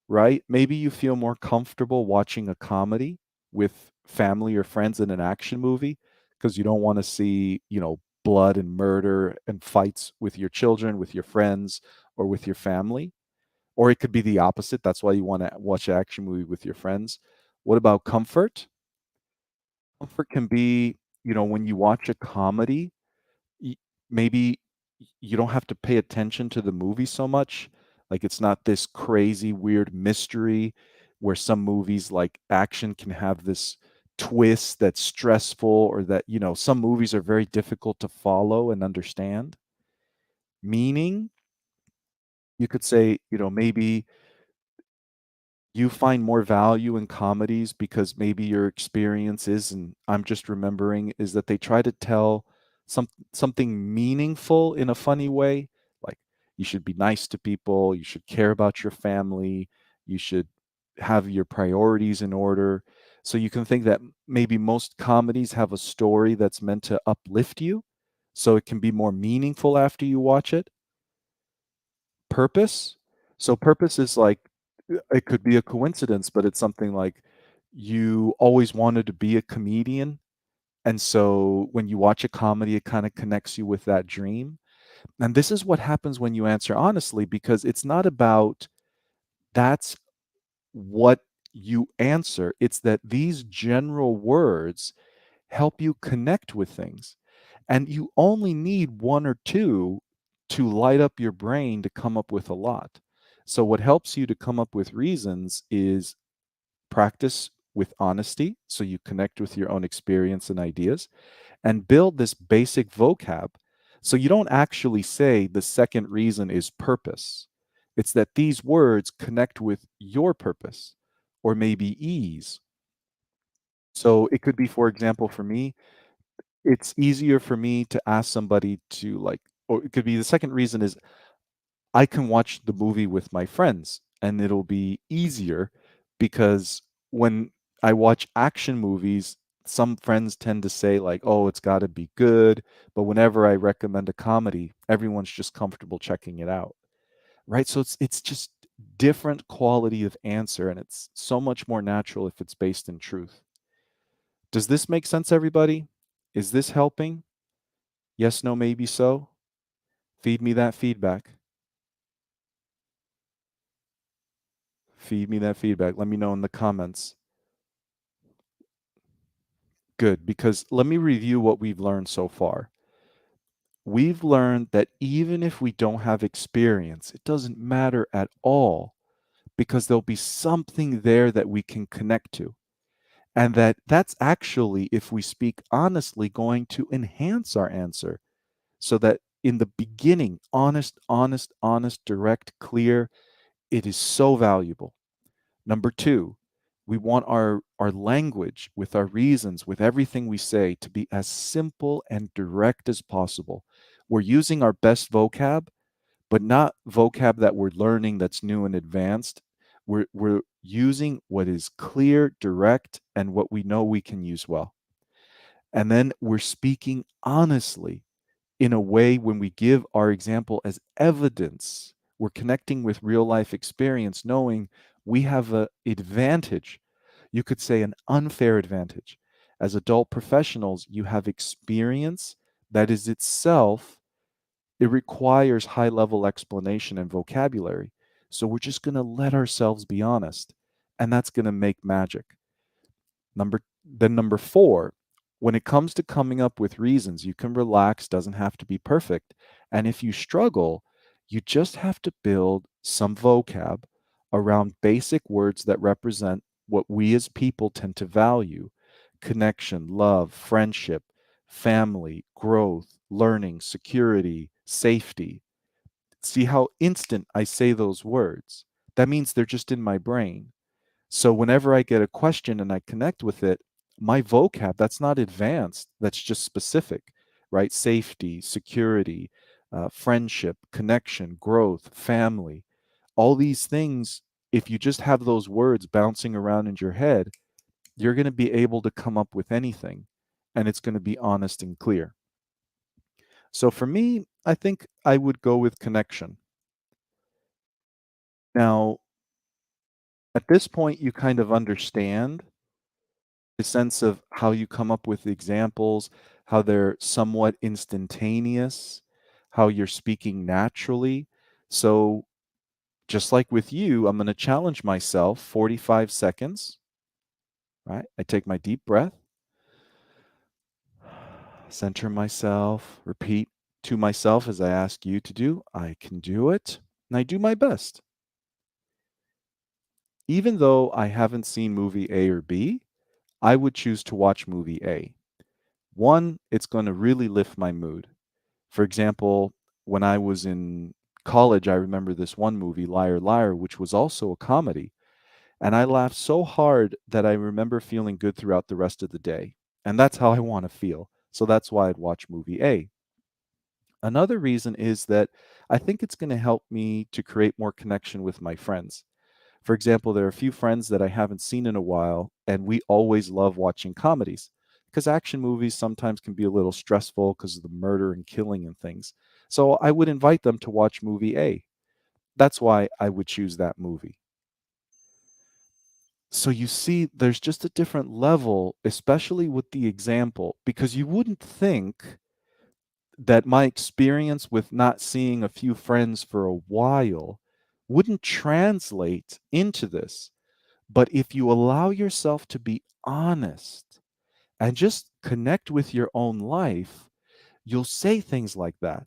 right? Maybe you feel more comfortable watching a comedy with family or friends in an action movie because you don't want to see, blood and murder and fights with your children, with your friends, or with your family. Or it could be the opposite. That's why you want to watch an action movie with your friends. What about comfort? Comfort can be, when you watch a comedy, y- maybe you don't have to pay attention to the movie so much. Like it's not this crazy, weird mystery where some movies like action can have this twist that's stressful or that, some movies are very difficult to follow and understand. Meaning, you could say, maybe you find more value in comedies because maybe your experience is, and I'm just remembering, is that they try to tell something meaningful in a funny way. Like you should be nice to people, you should care about your family, you should have your priorities in order. So you can think that maybe most comedies have a story that's meant to uplift you, so it can be more meaningful after you watch it. Purpose. So purpose is like it could be a coincidence, but it's something like you always wanted to be a comedian. And so when you watch a comedy, it kind of connects you with that dream. And this is what happens when you answer honestly, because it's not about that's what you answer. It's that these general words help you connect with things. And you only need one or two to light up your brain to come up with a lot. So, what helps you to come up with reasons is practice with honesty. So, you connect with your own experience and ideas and build this basic vocab. So, you don't actually say the second reason is purpose. It's that these words connect with your purpose or maybe ease. So, it could be, for example, for me, it's easier for me to ask somebody to like, or it could be the second reason is I can watch the movie with my friends and it'll be easier because when I watch action movies, some friends tend to say like, "Oh, it's got to be good," but whenever I recommend a comedy, everyone's just comfortable checking it out. Right? So it's just different quality of answer and it's so much more natural if it's based in truth. Does this make sense, everybody? Is this helping? Yes, no, maybe so? Feed me that feedback. Feed me that feedback. Let me know in the comments. Good, because let me review what we've learned so far. We've learned that even if we don't have experience, it doesn't matter at all because there'll be something there that we can connect to. And that's actually, if we speak honestly, going to enhance our answer so that in the beginning, honest, honest, honest, direct, clear, it is so valuable. Number two, we want our language with our reasons, with everything we say, to be as simple and direct as possible. We're using our best vocab, but not vocab that we're learning that's new and advanced. We're using what is clear, direct, and what we know we can use well. And then we're speaking honestly in a way when we give our example as evidence. We're connecting with real life experience, knowing we have an advantage. You could say an unfair advantage. As adult professionals, you have experience that is itself, it requires high level explanation and vocabulary. So we're just going to let ourselves be honest, and that's going to make magic. Number four, when it comes to coming up with reasons, you can relax, doesn't have to be perfect. And if you struggle, you just have to build some vocab around basic words that represent what we as people tend to value: connection, love, friendship, family, growth, learning, security, safety. See how instant I say those words? That means they're just in my brain. So whenever I get a question and I connect with it, my vocab, that's not advanced, that's just specific, right? Safety, security, friendship, connection, growth, family, all these things, if you just have those words bouncing around in your head, you're going to be able to come up with anything and it's going to be honest and clear. So for me, I think I would go with connection. Now, at this point, you kind of understand the sense of how you come up with examples, how they're somewhat instantaneous, how you're speaking naturally. So, just like with you, I'm going to challenge myself 45 seconds, right? I take my deep breath, center myself, repeat to myself as I ask you to do. I can do it, and I do my best. Even though I haven't seen movie A or B, I would choose to watch movie A. One, it's going to really lift my mood. For example, when I was in college, I remember this one movie, Liar Liar, which was also a comedy. And I laughed so hard that I remember feeling good throughout the rest of the day. And that's how I want to feel. So that's why I'd watch movie A. Another reason is that I think it's going to help me to create more connection with my friends. For example, there are a few friends that I haven't seen in a while, and we always love watching comedies because action movies sometimes can be a little stressful because of the murder and killing and things. So I would invite them to watch movie A. That's why I would choose that movie. So you see, there's just a different level, especially with the example, because you wouldn't think that my experience with not seeing a few friends for a while wouldn't translate into this. But if you allow yourself to be honest and just connect with your own life, you'll say things like that.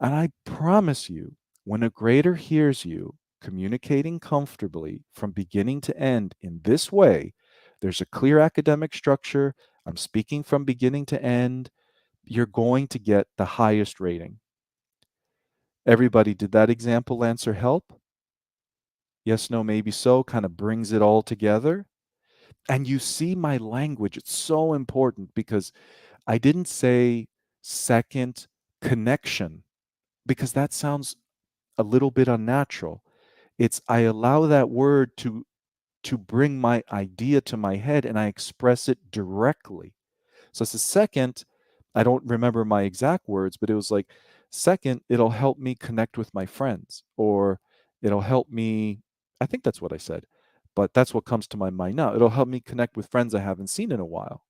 And I promise you, when a grader hears you communicating comfortably from beginning to end in this way, there's a clear academic structure. I'm speaking from beginning to end. You're going to get the highest rating. Everybody, did that example answer help? Yes, no, maybe so, kind of brings it all together. And you see my language, it's so important because I didn't say second connection because that sounds a little bit unnatural. It's I allow that word to bring my idea to my head and I express it directly. So it's a second, I don't remember my exact words, but it was like, second, it'll help me connect with my friends, or it'll help me, I think that's what I said, but that's what comes to my mind now. It'll help me connect with friends I haven't seen in a while,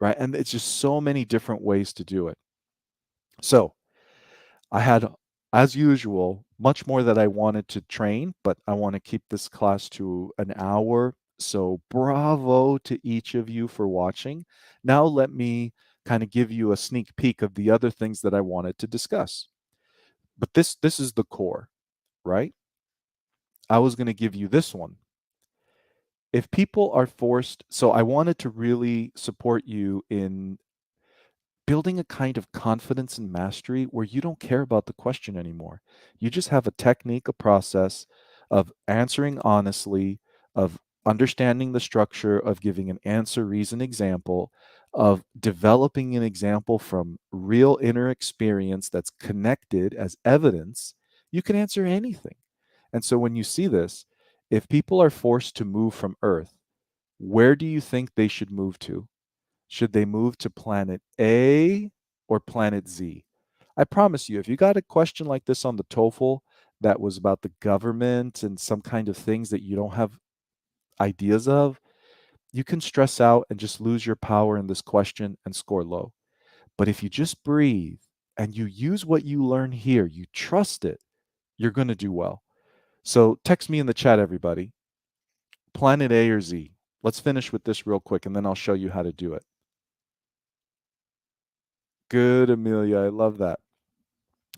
right? And it's just so many different ways to do it. So I had, as usual, much more that I wanted to train, but I want to keep this class to an hour. So bravo to each of you for watching. Now let me kind of give you a sneak peek of the other things that I wanted to discuss. But this is the core, right? I was going to give you this one. If people are forced, so I wanted to really support you in building a kind of confidence and mastery where you don't care about the question anymore. You just have a technique, a process of answering honestly, of understanding the structure, of giving an answer, reason, example, of developing an example from real inner experience that's connected as evidence. You can answer anything. And so when you see this, if people are forced to move from Earth, where do you think they should move to? Should they move to planet A or planet Z? I promise you, if you got a question like this on the TOEFL that was about the government and some kind of things that you don't have ideas of, you can stress out and just lose your power in this question and score low. But if you just breathe and you use what you learn here, you trust it, you're going to do well. So text me in the chat, everybody. Planet A or Z? Let's finish with this real quick and then I'll show you how to do it. Good, Amelia. I love that.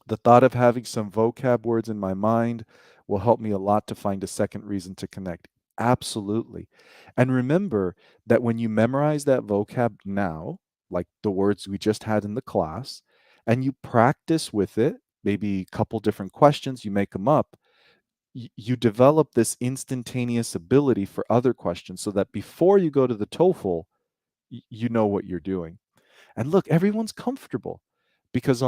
The thought of having some vocab words in my mind will help me a lot to find a second reason to connect. Absolutely. And remember that when you memorize that vocab now, like the words we just had in the class, and you practice with it, maybe a couple different questions, you make them up, you develop this instantaneous ability for other questions so that before you go to the TOEFL, you know what you're doing. And look, everyone's comfortable because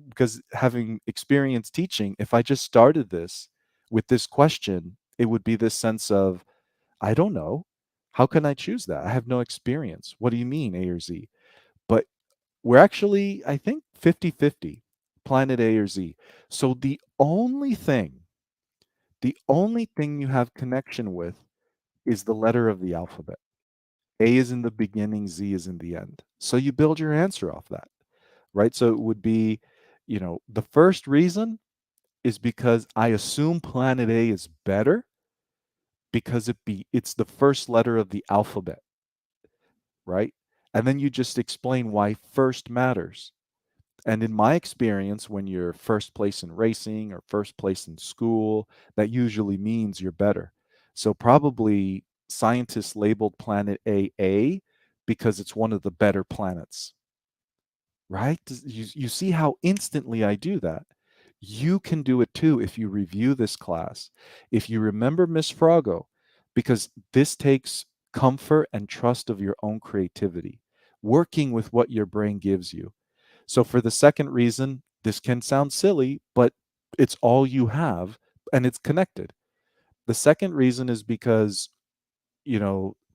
because having experience teaching, if I just started this with this question, it would be this sense of, I don't know. How can I choose that? I have no experience. What do you mean, A or Z? But we're actually, I think, 50-50, planet A or Z. So the only thing you have connection with is the letter of the alphabet. A is in the beginning, Z is in the end. So you build your answer off that. Right? So it would be, the first reason is because I assume planet A is better because it's the first letter of the alphabet, right? And then you just explain why first matters. And in my experience, when you're first place in racing or first place in school, that usually means you're better. So probably scientists labeled planet A because it's one of the better planets. Right? You see how instantly I do that. You can do it too if you review this class. If you remember Miss Froggo, because this takes comfort and trust of your own creativity, working with what your brain gives you. So, for the second reason, this can sound silly, but it's all you have and it's connected. The second reason is because,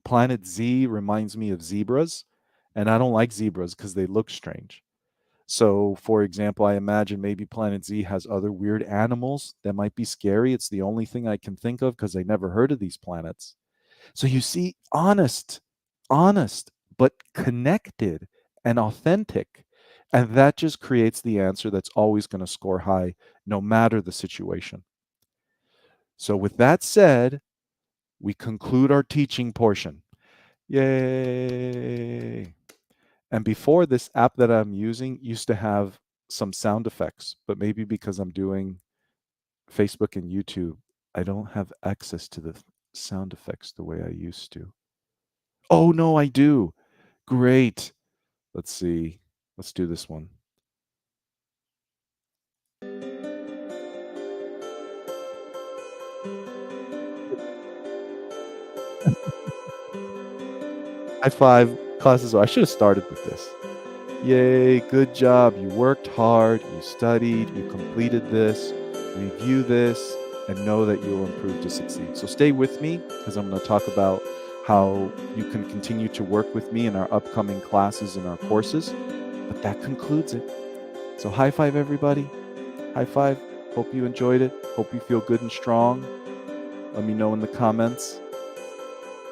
Planet Z reminds me of zebras, and I don't like zebras because they look strange. So, for example, I imagine maybe Planet Z has other weird animals that might be scary. It's the only thing I can think of because I never heard of these planets. So you see, honest, but connected and authentic. And that just creates the answer that's always going to score high, no matter the situation. So, with that said, we conclude our teaching portion. Yay! And before, this app that I'm using used to have some sound effects, but maybe because I'm doing Facebook and YouTube, I don't have access to the sound effects the way I used to. Oh, no, I do. Great. Let's see. Let's do this one. High five. Classes. I should have started with this. Yay, good job. You worked hard, you studied, you completed this. Review this and know that you'll improve to succeed. So stay with me because I'm going to talk about how you can continue to work with me in our upcoming classes and our courses. But that concludes it. So high five, everybody. High five. Hope you enjoyed it. Hope you feel good and strong. Let me know in the comments.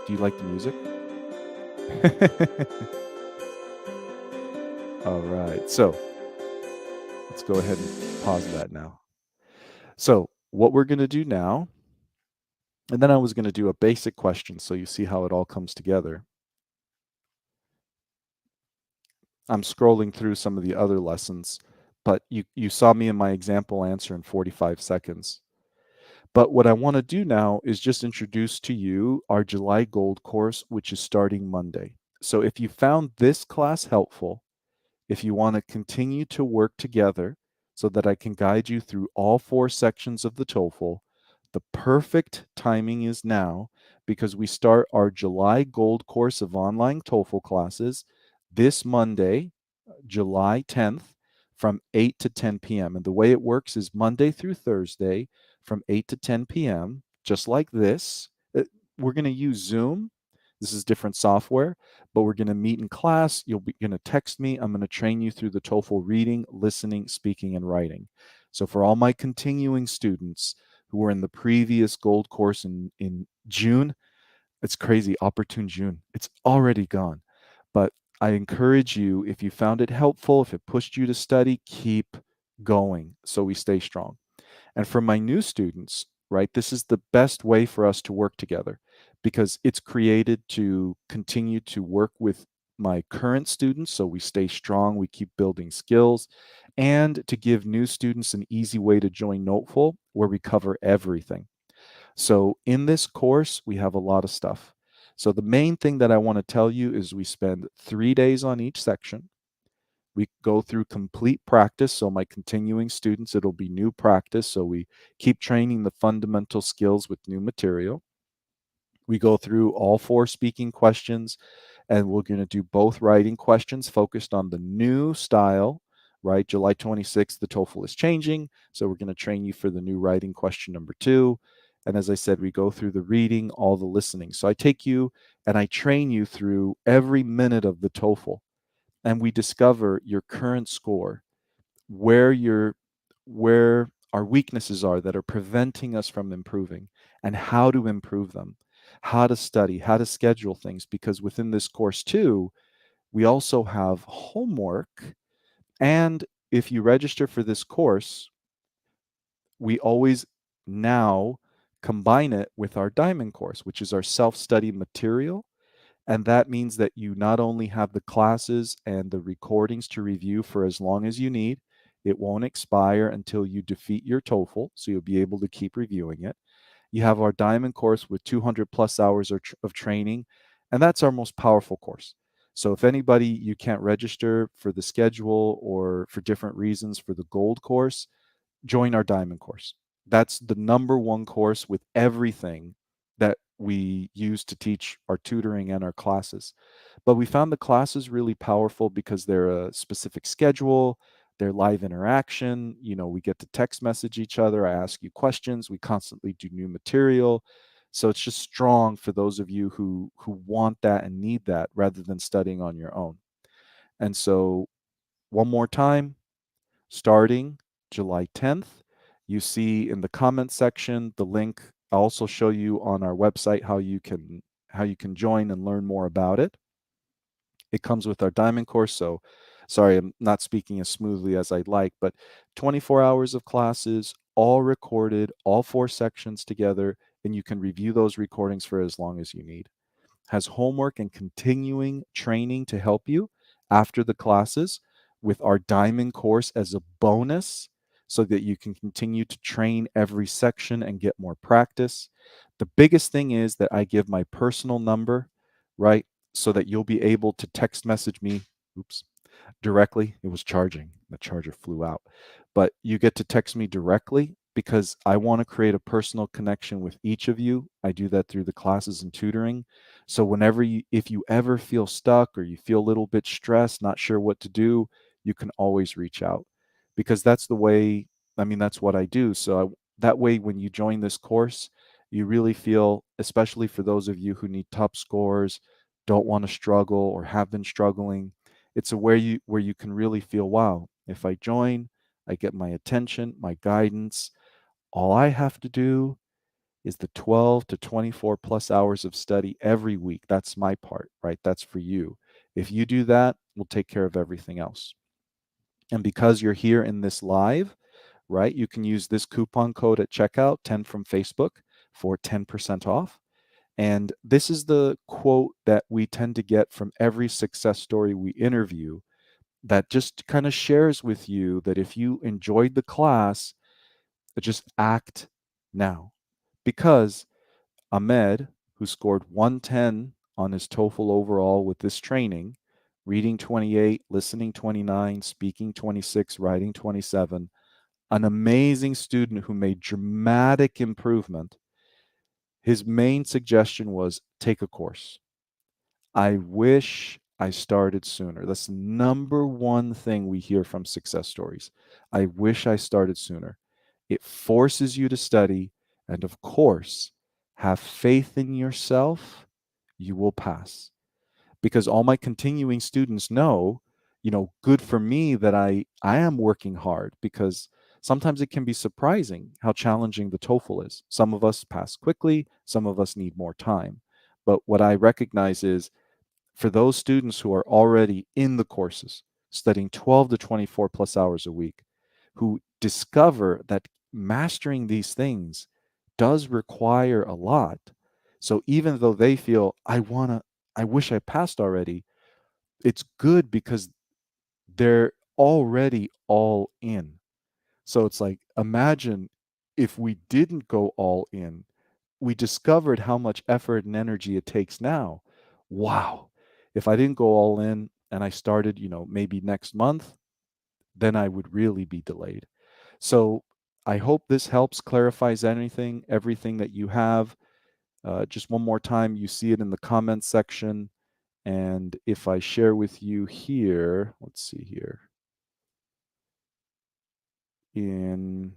Do you like the music? All right. So let's go ahead and pause that now. So what we're going to do now, and then I was going to do a basic question so you see how it all comes together. I'm scrolling through some of the other lessons, but you saw me in my example answer in 45 seconds. But what I want to do now is just introduce to you our July Gold course, which is starting Monday. So if you found this class helpful, if you want to continue to work together so that I can guide you through all 4 sections of the TOEFL, the perfect timing is now because we start our July Gold course of online TOEFL classes this Monday, July 10th from 8 to 10 p.m. And the way it works is Monday through Thursday from 8 to 10 p.m., just like this. We're going to use Zoom. This is different software, but we're going to meet in class. You're going to text me. I'm going to train you through the TOEFL reading, listening, speaking, and writing. So for all my continuing students who were in the previous gold course in June, it's crazy. Opportune June. It's already gone. But I encourage you, if you found it helpful, if it pushed you to study, keep going so we stay strong. And for my new students, right, this is the best way for us to work together because it's created to continue to work with my current students so we stay strong, we keep building skills, and to give new students an easy way to join NoteFull where we cover everything. So in this course, we have a lot of stuff. So the main thing that I want to tell you is we spend 3 days on each section. We go through complete practice. So my continuing students, it'll be new practice. So we keep training the fundamental skills with new material. We go through all 4 speaking questions, and we're going to do both writing questions focused on the new style, right? July 26th, the TOEFL is changing. So we're going to train you for the new writing question number 2. And as I said, we go through the reading, all the listening. So I take you and I train you through every minute of the TOEFL, and we discover your current score, where your where our weaknesses are that are preventing us from improving, and how to improve them, how to study, how to schedule things, because within this course too, we also have homework. And if you register for this course, we always now combine it with our diamond course, which is our self-study material. And that means that you not only have the classes and the recordings to review for as long as you need, it won't expire until you defeat your TOEFL, so you'll be able to keep reviewing it. You have our diamond course with 200 plus hours of training, and that's our most powerful course. So if anybody you can't register for the schedule or for different reasons for the gold course, join our diamond course. That's the number one course with everything that we use to teach our tutoring and our classes. But we found the classes really powerful because they're a specific schedule, they're live interaction. We get to text message each other. I ask you questions. We constantly do new material. So it's just strong for those of you who want that and need that rather than studying on your own. And so one more time, starting July 10th. You see in the comment section the link. I'll also show you on our website how you can join and learn more about it. It comes with our diamond course, so sorry I'm not speaking as smoothly as I'd like, but 24 hours of classes, all recorded, all 4 sections together, and you can review those recordings for as long as you need. Has homework and continuing training to help you after the classes with our diamond course as a bonus so that you can continue to train every section and get more practice. The biggest thing is that I give my personal number, right? So that you'll be able to text message me. Oops, directly. It was charging. The charger flew out. But you get to text me directly because I want to create a personal connection with each of you. I do that through the classes and tutoring. So whenever you if you ever feel stuck or you feel a little bit stressed, not sure what to do, you can always reach out. Because that's the way, I mean that's what I do. That way when you join this course, you really feel, especially for those of you who need top scores, don't want to struggle or have been struggling, it's a where you can really feel, wow, if I join, I get my attention, my guidance. All I have to do is the 12 to 24 plus hours of study every week. That's my part, right? That's for you. If you do that, we'll take care of everything else. And because you're here in this live, right, you can use this coupon code at checkout, 10 from Facebook, for 10% off. And this is the quote that we tend to get from every success story we interview that just kind of shares with you that if you enjoyed the class, just act now. Because Ahmed, who scored 110 on his TOEFL overall with this training, reading 28, listening 29, speaking 26, writing 27, an amazing student who made dramatic improvement, his main suggestion was take a course. I wish I started sooner. That's the number one thing we hear from success stories. I wish I started sooner. It forces you to study. And of course, have faith in yourself. You will pass. Because all my continuing students know, good for me that I am working hard because sometimes it can be surprising how challenging the TOEFL is. Some of us pass quickly, some of us need more time. But what I recognize is for those students who are already in the courses, studying 12 to 24 plus hours a week, who discover that mastering these things does require a lot. So even though they feel, I wish I passed already, it's good because they're already all in. So it's like, imagine if we didn't go all in, we discovered how much effort and energy it takes now. Wow. If I didn't go all in and I started, maybe next month, then I would really be delayed. So I hope this helps, clarifies everything that you have. Just one more time, you see it in the comments section. And if I share with you here, let's see here, in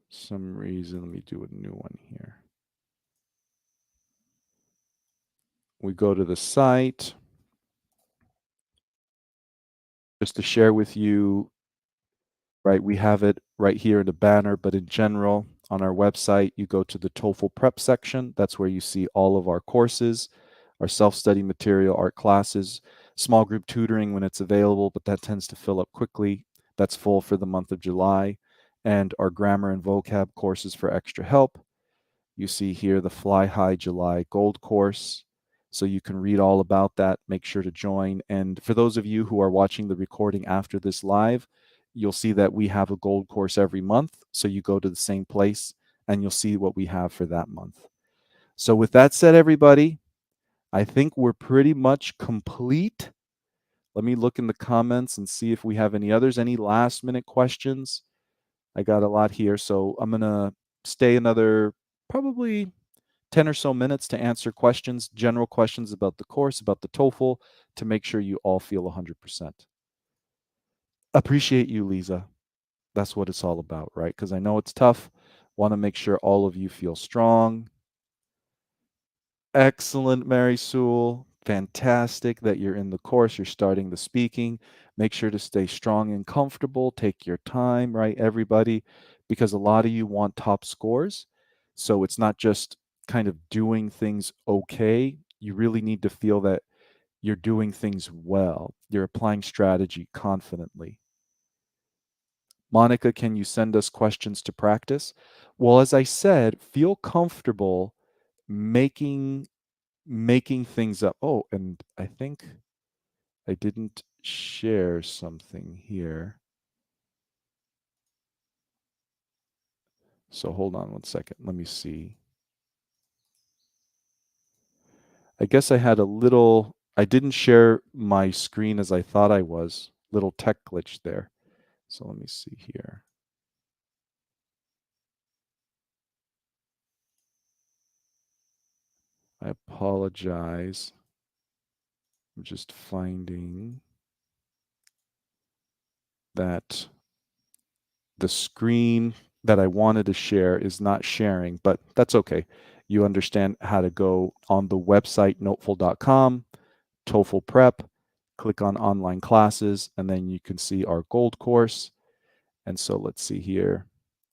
some reason, let me do a new one here. We go to the site just to share with you, right? We have it right here in the banner, but in general, on our website, you go to the TOEFL prep section. That's where you see all of our courses, our self-study material, art classes, small group tutoring when it's available, but that tends to fill up quickly. That's full for the month of July. And our grammar and vocab courses for extra help. You see here the Fly High July Gold course. So you can read all about that. Make sure to join. And for those of you who are watching the recording after this live, you'll see that we have a gold course every month. So you go to the same place and you'll see what we have for that month. So with that said, everybody, I think we're pretty much complete. Let me look in the comments and see if we have any others. Any last minute questions? I got a lot here. So I'm going to stay another probably 10 or so minutes to answer questions, general questions about the course, about the TOEFL, to make sure you all feel 100%. Appreciate you, Lisa. That's what it's all about, right? Because I know it's tough. Want to make sure all of you feel strong. Excellent, Mary Sewell. Fantastic that you're in the course. You're starting the speaking. Make sure to stay strong and comfortable. Take your time, right, everybody? Because a lot of you want top scores. So it's not just kind of doing things okay. You really need to feel that you're doing things well. You're applying strategy confidently. Monica, can you send us questions to practice? Well, as I said, feel comfortable making making things up. Oh, and I think I didn't share something here. So hold on one second. Let me see. I guess I didn't share my screen as I thought I was. Little tech glitch there. So let me see here. I apologize. I'm just finding that the screen that I wanted to share is not sharing, but that's okay. You understand how to go on the website notefull.com, TOEFL prep, click on online classes, and then you can see our gold course. And so let's see here.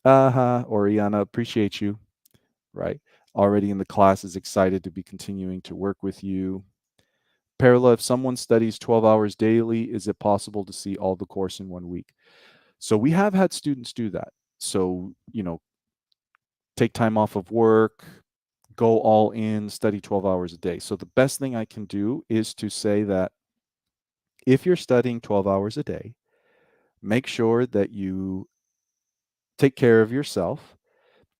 Aha, Oriana, appreciate you. Right. Already in the class, is excited to be continuing to work with you. Perla, if someone studies 12 hours daily, is it possible to see all the course in 1 week? So we have had students do that. So, take time off of work, go all in, study 12 hours a day. So the best thing I can do is to say that if you're studying 12 hours a day, make sure that you take care of yourself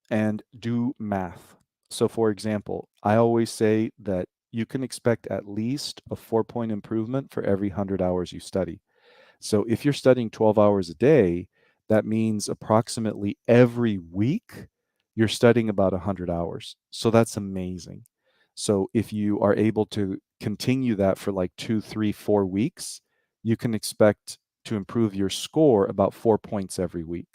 and do math. So, for example, I always say that you can expect at least a 4 point improvement for every 100 hours you study. So, if you're studying 12 hours a day, that means approximately every week you're studying about 100 hours. So, that's amazing. So, if you are able to continue that for like 2, 3, 4 weeks, you can expect to improve your score about 4 points every week.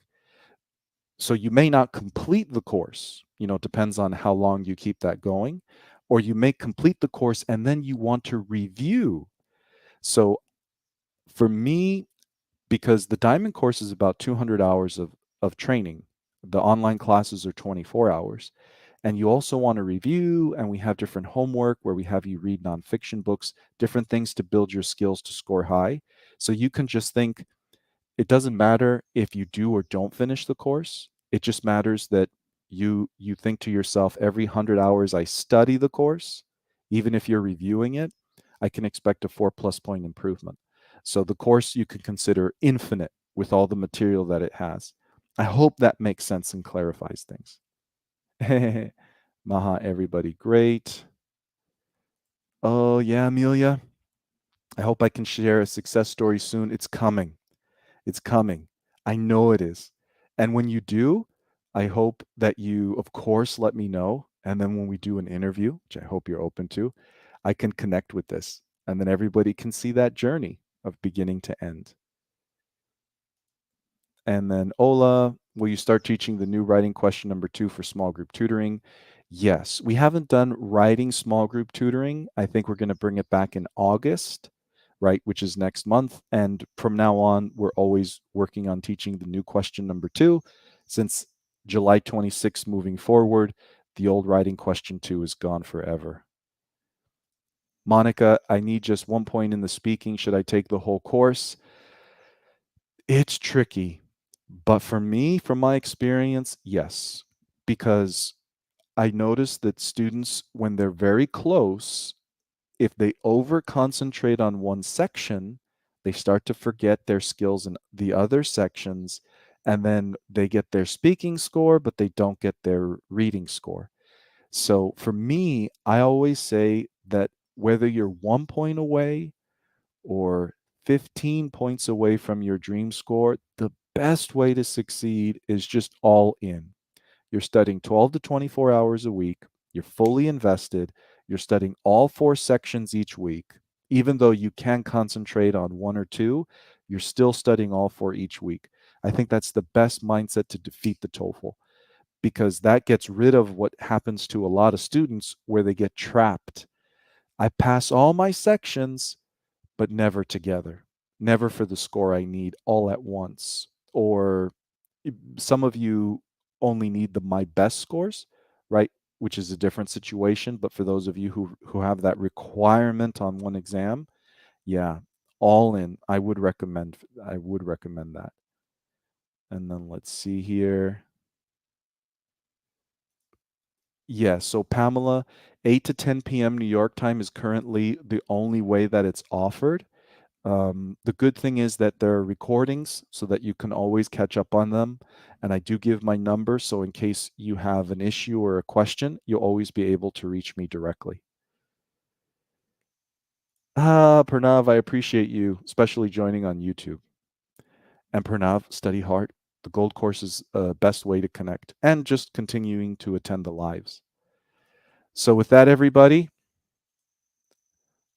So you may not complete the course, depends on how long you keep that going, or you may complete the course and then you want to review. So for me, because the diamond course is about 200 hours of training, the online classes are 24 hours. And you also want to review, and we have different homework where we have you read nonfiction books, different things to build your skills to score high. So you can just think, it doesn't matter if you do or don't finish the course. It just matters that you think to yourself, every 100 hours I study the course, even if you're reviewing it, I can expect a 4 plus point improvement. So the course you can consider infinite with all the material that it has. I hope that makes sense and clarifies things. Maha, everybody, great. Oh yeah, Amelia, I hope I can share a success story soon. It's coming. It's coming. I know it is. And when you do, I hope that you, of course, let me know. And then when we do an interview, which I hope you're open to, I can connect with this. And then everybody can see that journey of beginning to end. And then, Ola, will you start teaching the new writing question number 2 for small group tutoring? Yes, we haven't done writing small group tutoring. I think we're going to bring it back in August, right, which is next month. And from now on, we're always working on teaching the new question number 2. Since July 26th moving forward, the old writing question 2 is gone forever. Monica, I need just 1 point in the speaking. Should I take the whole course? It's tricky. But for me, from my experience, yes, because I notice that students, when they're very close, if they over concentrate on one section, they start to forget their skills in the other sections, and then they get their speaking score, but they don't get their reading score. So for me, I always say that whether you're 1 point away or 15 points away from your dream score, the best way to succeed is just all in. You're studying 12 to 24 hours a week. You're fully invested. You're studying all 4 sections each week. Even though you can concentrate on 1 or 2, you're still studying all 4 each week. I think that's the best mindset to defeat the TOEFL, because that gets rid of what happens to a lot of students where they get trapped. I pass all my sections, but never together, never for the score I need all at once. Or some of you only need the my best scores, right? Which is a different situation. But for those of you who have that requirement on one exam, yeah, all in. I would recommend that. And then let's see here. Yeah, so Pamela, 8 to 10 p.m. New York time is currently the only way that it's offered. The good thing is that there are recordings so that you can always catch up on them. And I do give my number, so in case you have an issue or a question, you'll always be able to reach me directly. Pranav, I appreciate you, especially joining on YouTube. And Pranav, study hard. The gold course is the best way to connect and just continuing to attend the lives. So with that, everybody,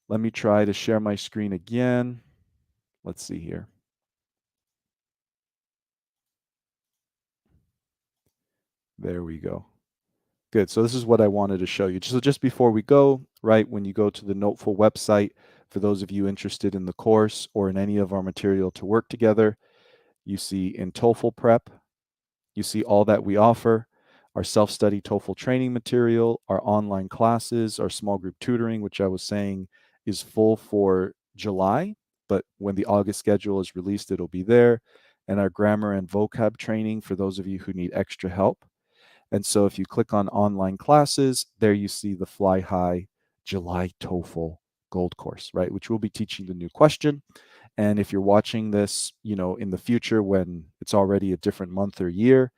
let me try to share my screen again. Let's see here. There we go. Good. So this is what I wanted to show you. So just before we go, right, when you go to the NoteFull website, for those of you interested in the course or in any of our material to work together, you see in TOEFL prep, you see all that we offer, our self-study TOEFL training material, our online classes, our small group tutoring, which I was saying is full for July, but when the August schedule is released, it'll be there, and our grammar and vocab training for those of you who need extra help. And so if you click on online classes, there you see the Fly High July TOEFL Gold course, right? Which we'll be teaching the new question. And if you're watching this, in the future when it's already a different month or year,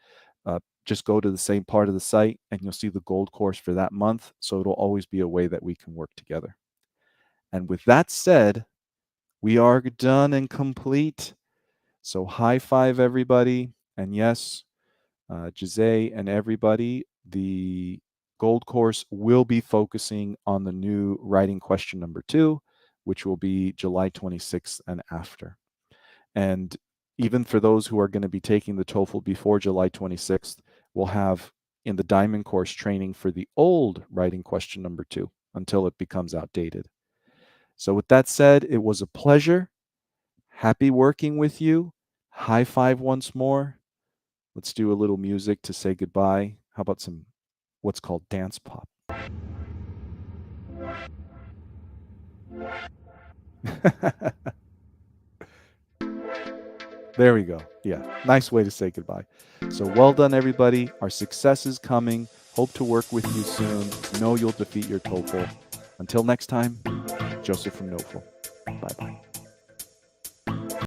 just go to the same part of the site and you'll see the gold course for that month. So it'll always be a way that we can work together. And with that said, we are done and complete. So high five, everybody. And yes, Jose and everybody, the gold course will be focusing on the new writing question number 2, which will be July 26th and after. And even for those who are going to be taking the TOEFL before July 26th, we'll have in the Diamond course training for the old writing question number 2 until it becomes outdated. So with that said, it was a pleasure. Happy working with you. High five once more. Let's do a little music to say goodbye. How about some what's called dance pop? There we go. Yeah, nice way to say goodbye. So well done, everybody. Our success is coming. Hope to work with you soon. Know you'll defeat your TOEFL. Until next time, Joseph from NoteFull. Bye bye.